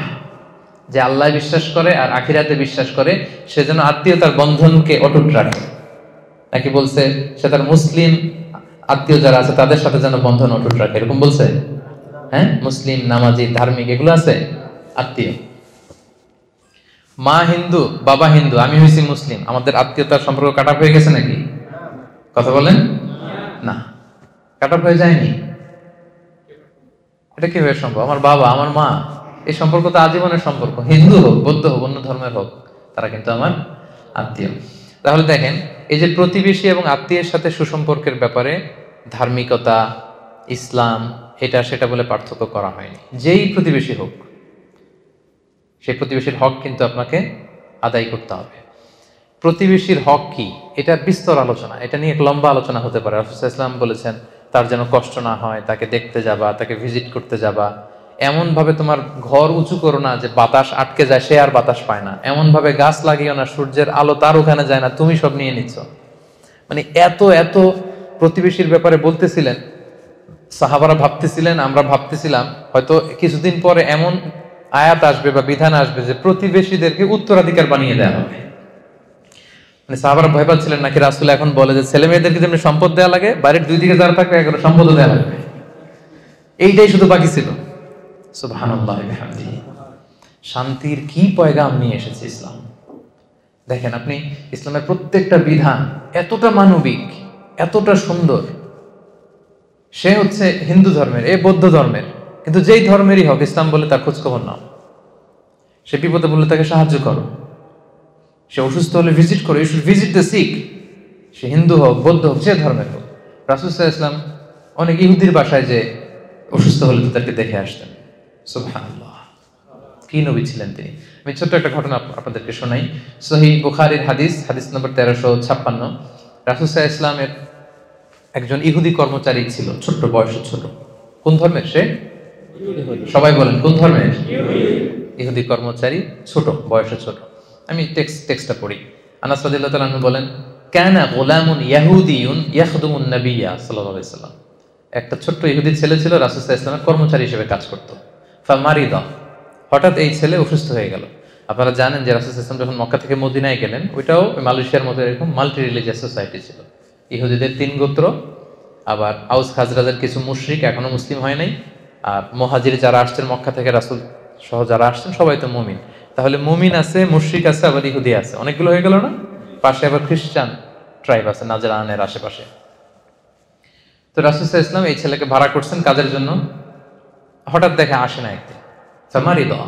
যে আল্লাহ বিশ্বাস করে আর আখিরাতে বিশ্বাস করে, সে যেন আত্মীয়তার বন্ধনকে অটুট রাখে। নাকি বলছে সে তার মুসলিম আত্মীয় যারা আছে তাদের সাথে যেন বন্ধন অটুট রাখে, এরকম বলছে? হ্যাঁ, মুসলিম, নামাজি, ধার্মিক, এগুলো আছে আত্মীয়। মা হিন্দু, বাবা হিন্দু, আমি হয়েছি মুসলিম, আমাদের আত্মীয়তার সম্পর্ক কাট আপ হয়ে গেছে নাকি? কথা বলেন না, কাট আপ হয়ে যায়নি। এটা কিভাবে সম্ভব? আমার বাবা, আমার মা, এই সম্পর্ক তো আজীবনের সম্পর্ক। হিন্দু হোক, বৌদ্ধ হোক, অন্য ধর্মের হোক, তারা কিন্তু আমার আত্মীয়। তাহলে দেখেন, এই যে প্রতিবেশী এবং আত্মীয়ের সাথে সুসম্পর্কের ব্যাপারে ধার্মিকতা, ইসলাম, এটা সেটা বলে পার্থক্য করা হয়নি। যেই প্রতিবেশী হোক, সেই প্রতিবেশীর হক কিন্তু আপনাকে আদায় করতে হবে। প্রতিবেশীর হক কি, এটা বিস্তর আলোচনা, এটা নিয়ে এক লম্বা আলোচনা হতে পারে। রাসূল সাল্লাল্লাহু আলাইহি ওয়াসাল্লাম বলেছেন তার যেন কষ্ট না হয়, তাকে দেখতে যাবা, তাকে ভিজিট করতে যাবা, এমন ভাবে তোমার ঘর উঁচু করো না যে বাতাস আটকে যায়, সে আর বাতাস পায় না, এমন ভাবে গাছ লাগিও না সূর্যের আলো তার ওখানে যায় না, তুমি সব নিয়ে নিচ্ছ। মানে এত এত প্রতিবেশীর ব্যাপারে বলতেছিলেন, সাহাবারা ভাবতেছিলেন, আমরা ভাবতেছিলাম হয়তো কিছুদিন পরে এমন আয়াত আসবে বা বিধান আসবে যে প্রতিবেশীদেরকে উত্তরাধিকার বানিয়ে দেওয়া হবে। মানে সাহাবারা ভয় পাচ্ছিলেন নাকি রাসূল এখন বলে যে ছেলে মেয়েদেরকে যেমনি সম্পদ দেওয়া লাগে, বাড়ির দুই দিকে যারা থাকবে এগুলো সম্পদও দেওয়া লাগবে। এইটাই শুধু বাকি ছিল। সুবহানাল্লাহ বিহামদিহি। শান্তির কি পয়গাম নিয়ে এসেছে ইসলাম। দেখেন আপনি, ইসলামের প্রত্যেকটা বিধান এতটা মানবিক, এতটা সুন্দর। সে হচ্ছে হিন্দু ধর্মের, এ বৌদ্ধ ধর্মের, কিন্তু যেই ধর্মেরই হোক, ইসলাম বলে তার খোঁজখবর নাও। সে বিপদে বললে তাকে সাহায্য করো, সে অসুস্থ হলে ভিজিট করো, you should visit the sick. সে হিন্দু হোক, বৌদ্ধ হোক, যে ধর্মের হোক। রাসূল সাল্লাল্লাহু আলাইহি ওয়াসাল্লাম অনেক ইহুদির বাসায় যে অসুস্থ হলে তাদেরকে দেখে আসতেন। সুবহানাল্লাহ, কি নবী ছিলেন তিনি। আমি ছোট্ট একটা ঘটনা আপনাদেরকে শোনাই। সহিহ বুখারীর হাদিস, হাদিস নম্বর 1356। রাসূল সাল্লাল্লাহু আলাইহি ওয়াসাল্লামের একজন ইহুদি কর্মচারী ছিল, ছোট্ট বয়সে ছোট, কোন ধর্মের সে? সবাই বলেন কোন ধর্মের? ইহুদি কর্মচারী, ছোট বয়সে ছোট। আমি টেক্সটটা পড়ি। আনাস রাদিয়াল্লাহু তাআলা আনহু বলেন, কানা গুলামুন ইয়াহুদিয়ুন ইয়াখদুমুন নাবিয়্যা সাল্লাল্লাহু আলাইহি ওয়াসাল্লাম। একটা ছোট্ট ইহুদি ছেলে ছিল, রাসূল সাল্লাল্লাহু আলাইহি ওয়াসাল্লামের কর্মচারী হিসেবে কাজ করত। ফামারিদা, হঠাৎ এই ছেলে অসুস্থ হয়ে গেল। আপনারা জানেন যে রাসূল সাল্লাল্লাহু আলাইহি ওয়াসাল্লাম যখন মক্কা থেকে মদিনায় গেলেন, ওইটাও মালয়েশিয়ার মতো এরকম মাল্টি রিলিজিয়াস সোসাইটি ছিল। ইহুদিদের 3 গোত্র, আবার আউস খাজরাজের কিছু মুশরিক এখনো মুসলিম হয় নাই, আর মুহাজির যারা আসছেন মক্কা থেকে রাসূল সহ যারা আসছেন সবাই তো মুমিন। তাহলে মুমিন আছে, মুশরিক আছে, আবার ইহুদি আছে, অনেকগুলো হয়ে গেল না? পাশে আবার খ্রিস্টান ট্রাইব আছে নাজরানের আশেপাশে। তো রাসূল সাল্লাল্লাহু আলাইহি ওয়াসাল্লাম এই ছেলেকে ভাড়া করছেন কাজের জন্য। হঠাৎ দেখে আসে না একদিন, ফামারিদা,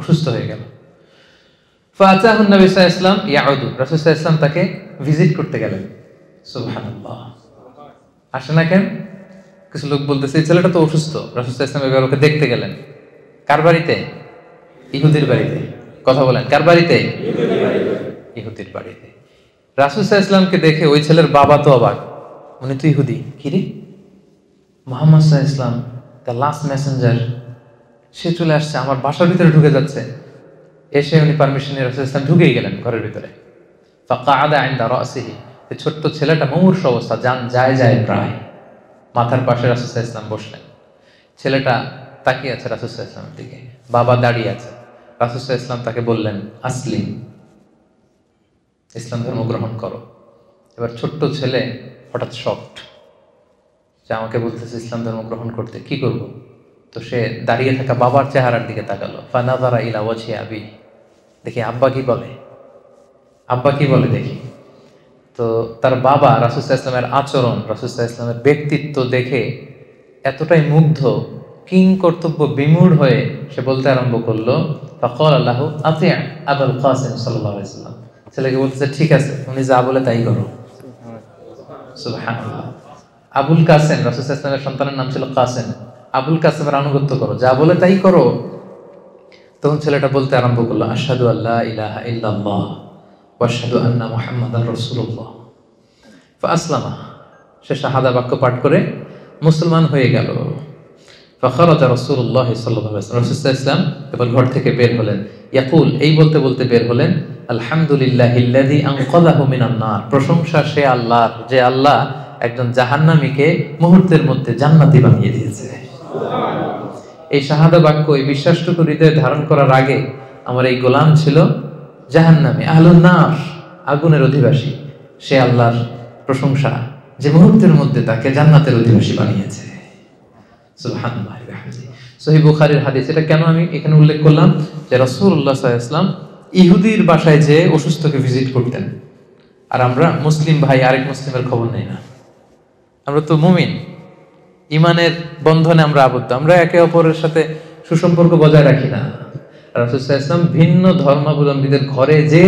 অসুস্থ হয়ে গেল। ফাআতাহু নবী সাল্লাল্লাহু আলাইহি ওয়াসাল্লাম ইয়াউদু, রাসূল সাল্লাল্লাহু আলাইহি ওয়াসাল্লাম তাকে ভিজিট করতে গেলেন। সুবহানাল্লাহ, আসে না কেন? কিছু লোক বলতেছে এই ছেলেটা তো অসুস্থ, রাসূল সাল্লাল্লাহু আলাইহি ওয়াসাল্লাম এবার ওকে দেখতে গেলেন। কার বাড়িতে? ইহুদির বাড়িতে। কথা বলেন, কার বাড়িতে? ইহুদির বাড়িতে। রাসূল সাল্লাল্লাহু আলাইহি ওয়াসাল্লামকে দেখে ওই ছেলের বাবা তো অবাক, উনি তো ইহুদি, কি রে মুহাম্মদ সাল্লাল্লাহু আলাইহি ওয়াসাল্লাম দ্য লাস্ট মেসেঞ্জার, সে চলে আসছে, আমার বাসার ভিতরে ঢুকে যাচ্ছে। এসে উনি পারমিশন নিয়ে রাসূল সাল্লাল্লাহু আলাইহি ওয়াসাল্লাম ঢুকেই গেলেন ঘরের ভিতরে। ফাকাআদা ইনদা রাসিহি, এই ছোট্ট ছেলেটা মুমূর্ষ অবস্থা, জান যায় প্রায়, মাথার পাশে রাসূল সাল্লাল্লাহু আলাইহি ওয়াসাল্লাম বসলেন। ছেলেটা তাকিয়ে আছে রাসূল সাল্লাল্লাহু আলাইহি ওয়াসাল্লামের দিকে, বাবা দাঁড়িয়ে আছে। রাসূল সাল্লাল্লাহু আলাইহি ওয়াসাল্লাম তাকে বললেন, আসলিম, ইসলাম ধর্ম গ্রহণ করো। এবার ছোট্ট ছেলে হঠাৎ শকড, যে আমাকে বলতেছে ইসলাম ধর্ম গ্রহণ করতে, কি করব? তো সে দাঁড়িয়ে থাকা বাবার চেহারার দিকে তাকালো। ফানাযারা ইলা ওয়াজহি আবি, দেখি আব্বা কি বলে, আব্বা কি বলে দেখি। তো তার বাবা রাসূল সাল্লাল্লাহু আলাইহি ওয়াসাল্লামের আচরণ, রাসূল সাল্লাল্লাহু আলাইহি ওয়াসাল্লামের ব্যক্তিত্ব দেখে এতটাই মুগ্ধ, কিং কর্তব্য বিমূঢ় হয়ে সে বলতে আরম্ভ করলো, ফাকালা লাহু আতি' আবুল কাসিম সাল্লাল্লাহু আলাইহি ওয়াসাল্লাম। ছেলেকে বলতেছে, ঠিক আছে, উনি যা বলে তাই করো। সুবহানাল্লাহ। আবুল কাসেম, রাসূল সাল্লাল্লাহু আলাইহি ওয়াসাল্লামের সন্তানের নাম ছিল কাসেম। আবুল কাসেমের আনুগত্য করো, যা বলে তাই করো। তখন ছেলেটা বলতে আরম্ভ করলো, আশহাদু আল্লা ইলাহা ইল্লাল্লাহ ওয়া আশহাদু আন্না মুহাম্মাদার রাসূলুল্লাহ। ফাআসলামা, সে শাহাদা বাক্য পাঠ করে মুসলমান হয়ে গেল। ফাখারাজা রাসূলুল্লাহ সাল্লাল্লাহু আলাইহি ওয়াসাল্লাম, রাসূল সাল্লাল্লাহু আলাইহি ওয়াসাল্লাম এবার ঘর থেকে বের হলেন। ইয়াকুল, এই বলতে বলতে বের হলেন, আলহামদুলিল্লাহিল্লাযী আনকাযাহু মিনান নার, প্রশংসা সে আল্লাহর, যে আল্লাহ একজন জাহান্নামীকে মুহূর্তের মধ্যে জান্নাতি বানিয়ে দিয়েছে। এই শাহাদা বাক্য, এই বিশ্বাসটুকু হৃদয়ে ধারণ করার আগে আমার এই গোলাম ছিল জাহান্নামী, আহলুন নার, আগুনের অধিবাসী। সে আল্লাহর প্রশংসা যে মুহূর্তের মধ্যে তাকে জান্নাতের অধিবাসী বানিয়েছে। সুবহানাল্লাহ। সহিহ বুখারীর হাদিস। এটা কেন আমি এখানে উল্লেখ করলাম, যে রাসূলুল্লাহ সাল্লাল্লাহু আলাইহি ওয়াসাল্লাম ইহুদির বাসায় যে অসুস্থকে ভিজিট করতেন, আর আমরা মুসলিম ভাই আরেক মুসলিমের খবর নেই না। আমরা তো মুমিন, ইমানের বন্ধনে আমরা আবদ্ধ, আমরা একে অপরের সাথে সুসম্পর্ক বজায় রাখি না। রাসূল সাল্লাল্লাহু আলাইহি ওয়াসাল্লাম ভিন্ন ধর্মাবলম্বীদের ঘরে যে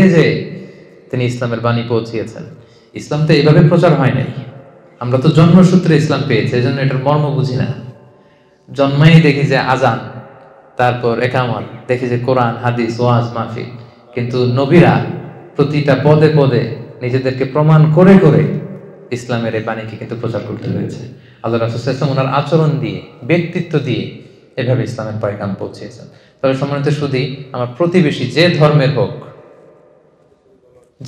তিনি ইসলামের বাণী পৌঁছিয়েছেন। ইসলাম তো এইভাবে প্রচার হয় নাই, আমরা তো জন্মসূত্রে ইসলাম পেয়েছি, এজন্য এটার মর্ম বুঝি না। জন্মাই দেখি যে আজান, তারপর একামত, দেখি যে কোরআন হাদিস ওয়াজ মাহফিল, কিন্তু নবীরা প্রতিটা পদে পদে নিজেদেরকে প্রমাণ করে করে ইসলামের এই বাণীকে কিন্তু প্রচার করতে হয়েছে। আল্লাহ রাসূল সাল্লাল্লাহু আলাইহি ওয়াসাল্লাম ওনার আচরণ দিয়ে, ব্যক্তিত্ব দিয়ে এভাবে ইসলামের পয়গাম পৌঁছিয়েছেন। তবে সম্মানিত সুধী, আমার প্রতিবেশী যে ধর্মের হোক,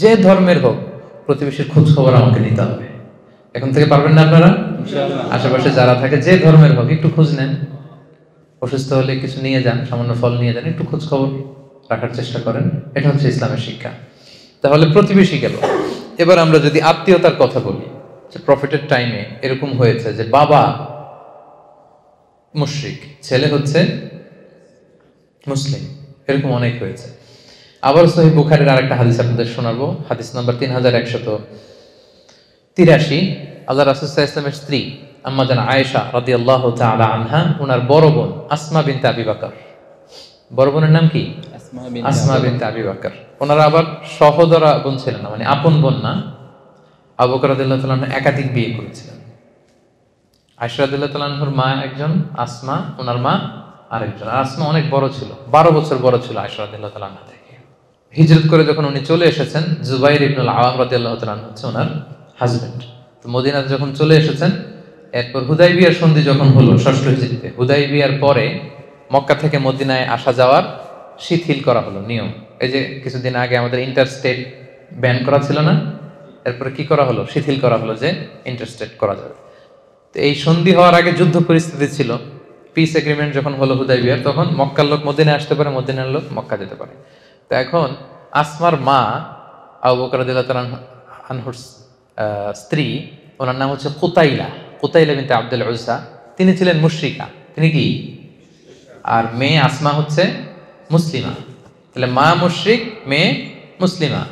যে ধর্মের হোক, প্রতিবেশীর খোঁজ খবর আমাকে নিতে হবে। এখন থেকে পারবেন না আপনারা? আশেপাশে যারা থাকে যে ধর্মের হোক, একটু খোঁজ নেন। অসুস্থ হলে কিছু নিয়ে যান, সামান্য ফল নিয়ে যান, একটু খোঁজ খবর রাখার চেষ্টা করেন। এটা হচ্ছে ইসলামের শিক্ষা। তাহলে প্রতিবেশী গেল। এবার আমরা যদি আত্মীয়তার কথা বলি, যে প্রফেটের টাইমে এরকম হয়েছে যে বাবা মুশরিক, ছেলে হচ্ছে মুসলিম, এরকম অনেক হয়েছে। আবার সহিহ বুখারীর আরেকটা হাদিস আপনাদের শোনাবো, হাদিস নাম্বার 3183। আল্লাহ রাসূল সাল্লাল্লাহু আলাইহি ওয়াসাল্লামের স্ত্রী আম্মা জান আয়েশা রাদিয়াল্লাহু তাআলা আনহা, ওনার বড় বোন আসমা বিনতে আবি বকর, বড় বোনের নাম কি? আসমা বিনতে আবি বকর। ওনারা আবার সহোদরা বোন ছিলেন না, মানে আপন বোন না। আবু বকর রাদিয়াল্লাহু তাআলা একাধিক বিয়ে করেছিলেন। আয়েশা রাদিয়াল্লাহু তাআলার মা একজন, আসমা ওনার মা আরেকজন। আসমা অনেক বড় ছিল, 12 বছর বড় ছিল আয়েশা রাদিয়াল্লাহু তাআলা থেকে। হিজরত করে যখন উনি চলে এসেছেন, জুবাইর ইবনুল আওয়াম রাদিয়াল্লাহু তাআলা হচ্ছে ওনার হাজবেন্ড। তো মদিনাতে যখন চলে এসেছেন, এরপর হুদাইবিয়ার সন্ধি যখন হলো ষষ্ঠ হিজরিতে, হুদাইবিয়ার পরে মক্কা থেকে মদিনায় আসা যাওয়ার শিথিল করা হলো নিয়ম। এই যে কিছুদিন আগে আমাদের ইন্টারস্টেট ব্যান করা ছিল না, এরপরে কি করা হলো, শিথিল করা হলো যে ইন্টারস্টেট করা যাবে। তো এই সন্ধি হওয়ার আগে যুদ্ধ পরিস্থিতি ছিল, পিস এগ্রিমেন্ট যখন হলো হুদাইবিয়ার, তখন মক্কার লোক মদিনায় আসতে পারে, মদিনার লোক মক্কা যেতে পারে। তো এখন আসমার মা আবু বকর রাদিয়াল্লাহু তাআলা আনহুর স্ত্রী, ওনার নাম হচ্ছে কুতাইলা, কুতাইলা বিনতে আব্দুল উজ্জা। তিনি ছিলেন মুশরিকা, তিনি কি, আর মেয়ে আসমা হচ্ছে মুসলিমা। তাহলে মা মুশরিক, মেয়ে মুসলিমা।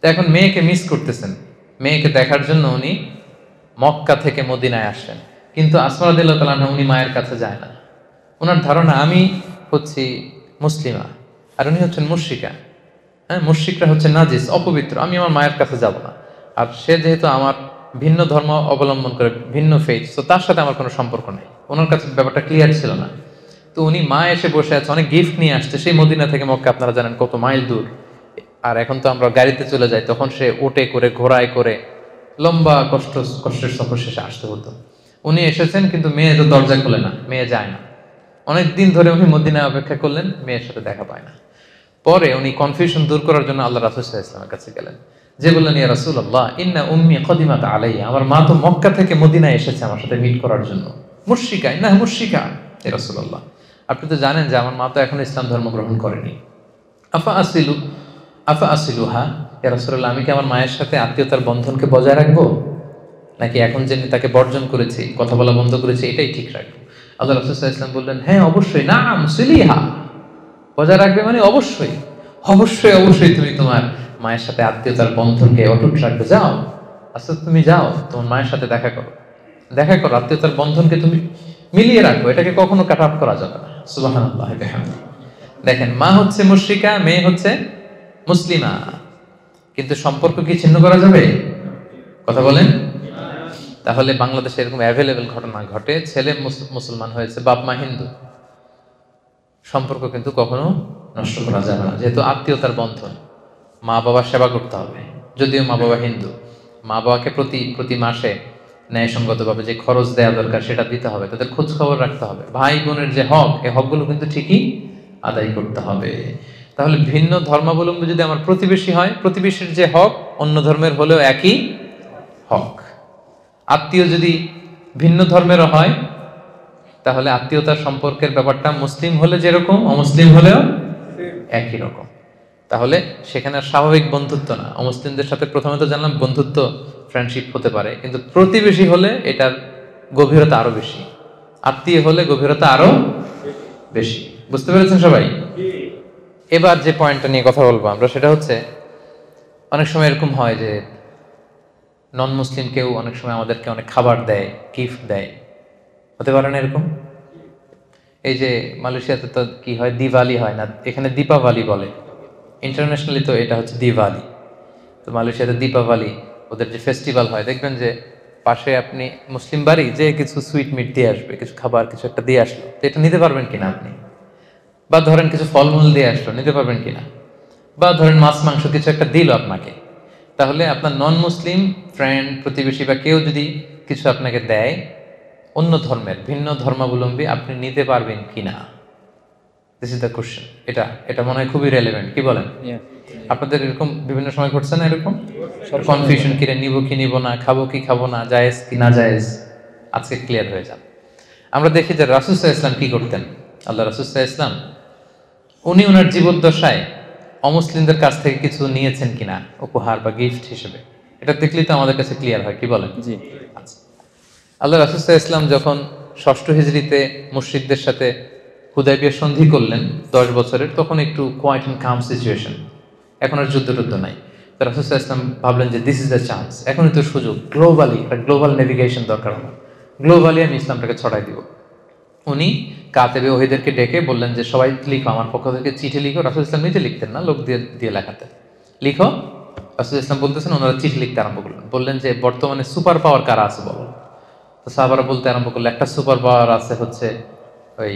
তো এখন মেয়েকে মিস করতেছেন, মেয়েকে দেখার জন্য উনি মক্কা থেকে মদিনায় আসেন, কিন্তু আসমা রাদিয়াল্লাহু তাআলা আনহা উনি মায়ের কাছে যায় না। ওনার ধারণা আমি হচ্ছি মুসলিমা আর উনি হচ্ছেন মুশরিকা। হ্যাঁ, মুশরিকরা হচ্ছে নাজিস, অপবিত্র, আমি আমার মায়ের কাছে যাব না। আর সে যেহেতু আমার ভিন্ন ধর্ম অবলম্বন করে, ভিন্ন ফেথ, তো তার সাথে আমার কোনো সম্পর্ক নেই। ওনার কাছে ব্যাপারটা ক্লিয়ার ছিল না। তো উনি মা এসে বসে আছে, অনেক গিফট নিয়ে আসছে, সেই মদিনা থেকে মক্কা আপনারা জানেন কত মাইল দূর। আর এখন তো আমরা গাড়িতে চলে যাই, তখন সে ওটে করে ঘোড়ায় করে লম্বা কষ্টের সফর শেষে আসতে হতো। উনি এসেছেন, কিন্তু মেয়ে তো দরজা খোলে না, মেয়ে যায় না। অনেক দিন ধরে উনি মদিনায় অপেক্ষা করলেন, মেয়ের সাথে দেখা পায় না। পরে উনি কনফিউশন দূর করার জন্য আল্লাহ রাসূল সাল্লাল্লাহু আলাইহি ওয়াসাল্লামের কাছে গেলেন, যে বললেন, ইয়া রাসূলুল্লাহ, ইন্না উম্মি কদিমাত আলাইয়া, আমার মা তো মক্কা থেকে মদিনায় এসেছে আমার সাথে মিট করার জন্য। মুশরিকা, ইন্নাহা মুশরিকা ইয়া রাসূলুল্লাহ, আপনি তো জানেন যে আমার মা তো এখনো ইসলাম ধর্ম গ্রহণ করেনি। আফা আসিলুহা ইয়া রাসূলুল্লাহ, আমি কি আমার মায়ের সাথে আত্মীয়তার বন্ধনকে বজায় রাখবো, নাকি এখন যে তাকে বর্জন করেছি, কথা বলা বন্ধ করেছি, এটাই ঠিক রাখবো? আল্লাহ রাসূল সাল্লাল্লাহু আলাইহি ওয়াসাল্লাম বললেন, হ্যাঁ অবশ্যই, নাম সিলিহা, বজায় রাখবে মানে অবশ্যই অবশ্যই অবশ্যই তুমি তোমার মায়ের সাথে আত্মীয়তার বন্ধনকে অটুট রাখবে। যাও, আচ্ছা তুমি যাও, তোমার মায়ের সাথে দেখা করো, আত্মীয়তার বন্ধনকে তুমি মিলিয়ে রাখো, এটাকে কখনো কাট অফ করা যাবে না। সুবহানাল্লাহ। দেখেন, মা হচ্ছে মুশরিকা, মেয়ে হচ্ছে মুসলিমা, কিন্তু সম্পর্ক কি ছিন্ন করা যাবে? কথা বলেন। তাহলে বাংলাদেশে এরকম অ্যাভেলেবেল ঘটনা ঘটে, ছেলে মুসলমান হয়েছে, বাপ মা হিন্দু, সম্পর্ক কিন্তু কখনো নষ্ট করা যাবে না, যেহেতু আত্মীয়তার বন্ধন। মা বাবার সেবা করতে হবে, যদিও মা বাবা হিন্দু, মা বাবাকে প্রতি মাসে ন্যায়সঙ্গতভাবে যে খরচ দেওয়া দরকার সেটা দিতে হবে, তাদের খোঁজ খবর রাখতে হবে। ভাই বোনের যে হক, এই হকগুলো কিন্তু ঠিকই আদায় করতে হবে। তাহলে ভিন্ন ধর্মাবলম্বী যদি আমার প্রতিবেশী হয়, প্রতিবেশীর যে হক অন্য ধর্মের হলেও একই হক। আত্মীয় যদি ভিন্ন ধর্মেরও হয়, তাহলে আত্মীয়তার সম্পর্কের ব্যাপারটা মুসলিম হলে যেরকম, অমুসলিম হলেও একই রকম। তাহলে সেখানে স্বাভাবিক বন্ধুত্ব না, অমুসলিমদের সাথে প্রথমে তো জানলাম বন্ধুত্ব, ফ্রেন্ডশিপ হতে পারে, কিন্তু প্রতিবেশী হলে এটার গভীরতা আরো বেশি, আত্মীয় হলে গভীরতা আরো বেশি। বুঝতে পেরেছেন সবাই? এবার যে পয়েন্টটা নিয়ে কথা বলবো আমরা, সেটা হচ্ছে অনেক সময় এরকম হয় যে নন মুসলিম কেউ অনেক সময় আমাদেরকে অনেক খাবার দেয়, গিফট দেয়, হতে পারে না এরকম? এই যে মালয়েশিয়াতে তো কি হয়, দিওয়ালি হয় না, এখানে দীপাবলি বলে, ইন্টারন্যাশনালি তো এটা হচ্ছে দিওয়ালি। তো মালয়েশিয়াতে দীপাবলি ওদের যে ফেস্টিভ্যাল হয়, দেখবেন যে পাশে আপনি মুসলিম বাড়ি, যে কিছু সুইট মিট দিয়ে আসবে, কিছু খাবার কিছু একটা দিয়ে আসলো, তো এটা নিতে পারবেন কিনা আপনি? বা ধরেন কিছু ফলমূল দিয়ে আসলো, নিতে পারবেন কিনা? বা ধরেন মাছ মাংস কিছু একটা দিল আপনাকে, তাহলে আপনার নন মুসলিম ফ্রেন্ড, প্রতিবেশী বা কেউ যদি কিছু আপনাকে দেয় অন্য ধর্মের, ভিন্ন ধর্মাবলম্বী, আপনি নিতে পারবেন কিনা? This is the question. এটা মনে হয় খুবই রেলেভেন্ট, কি বলেন? আপনাদের এরকম বিভিন্ন সময় ঘটছে না এরকম কনফিউশন, কিরে নিব কি নিব না, খাবো কি খাবো না, জায়েজ কি না জায়েজ? আজকে ক্লিয়ার হয়ে যান। আমরা দেখি যে রাসূল সাল্লাল্লাহু আলাইহি ওয়াসাল্লাম কি করতেন। আল্লাহ রাসূল সাল্লাল্লাহু আলাইহি ওয়াসাল্লাম উনি ওনার জীবদ্দশায় অমুসলিমদের কাছ থেকে কিছু নিয়েছেন কিনা উপহার বা গিফট হিসেবে, এটা দেখলেই তো আমাদের কাছে ক্লিয়ার হয়, কি বলেন? জি। আচ্ছা, আল্লাহ রাসূল সাল্লাল্লাহু আলাইহি ওয়াসাল্লাম যখন ষষ্ঠ হিজরিতে মুশরিকদের সাথে হুদায়বিয়া সন্ধি করলেন 10 বছরের, তখন একটু কোয়াইট এন্ড কাম সিচুয়েশন, এখন আর যুদ্ধ টুদ্ধ নাই। তো রাসূল সাল্লাল্লাহু আলাইহি ওয়াসাল্লাম ভাবলেন যে দিস ইজ দ্য চান্স, এখনই তো সুযোগ, গ্লোবালি একটা গ্লোবাল নেভিগেশন দরকার হবে, গ্লোবালি আমি ইসলামটাকে ছড়াই দিব। উনি কাতেবে ওহীদেরকে ডেকে বললেন যে সবাই লিখো, আমার পক্ষ থেকে চিঠি লিখো। রাসূল ইসলাম নিজে লিখতেন না, লোক দিয়ে লেখাতেন, লিখো। রাসূল ইসলাম বলতেছেন, ওনারা চিঠি লিখতে আরম্ভ করলেন, বললেন যে বর্তমানে সুপার পাওয়ার কারা আছে বলো। তো সাহাবারা বলতে আরম্ভ করলো, একটা সুপার পাওয়ার আছে হচ্ছে ওই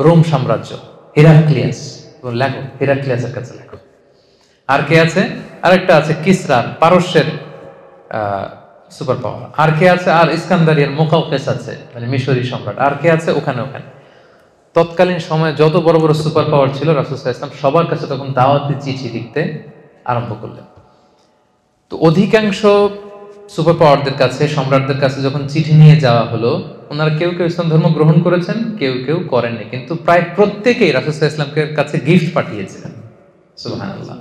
রোম সাম্রাজ্য, হেরাক্লিয়াস, লেখো হেরাক্লিয়াসের কাছে লেখো। আর কে আছে? আরেকটা আছে কিসরার, পারস্যের সুপার পাওয়ার। আর কে আছে? আর ইস্কান্দারিয়ার মুকাউকেস আছে, মানে মিশরি সম্রাট। আর কে আছে? ওখানে ওখানে তৎকালীন সময়ে যত বড় বড় সুপার পাওয়ার ছিল রাসূল সাল্লাল্লাহু আলাইহি ওয়াসাল্লাম সবার কাছে তখন দাওয়াতি চিঠি লিখতে আরম্ভ করলেন। তো অধিকাংশ সুপার পাওয়ারদের কাছে, সম্রাটদের কাছে যখন চিঠি নিয়ে যাওয়া হলো, ওনারা কেউ কেউ ইসলাম ধর্ম গ্রহণ করেছেন, কেউ কেউ করেননি, কিন্তু প্রায় প্রত্যেকেই রাসূল সাল্লাল্লাহু আলাইহি ওয়াসাল্লামের কাছে গিফট পাঠিয়েছিলেন। সুবহানাল্লাহ।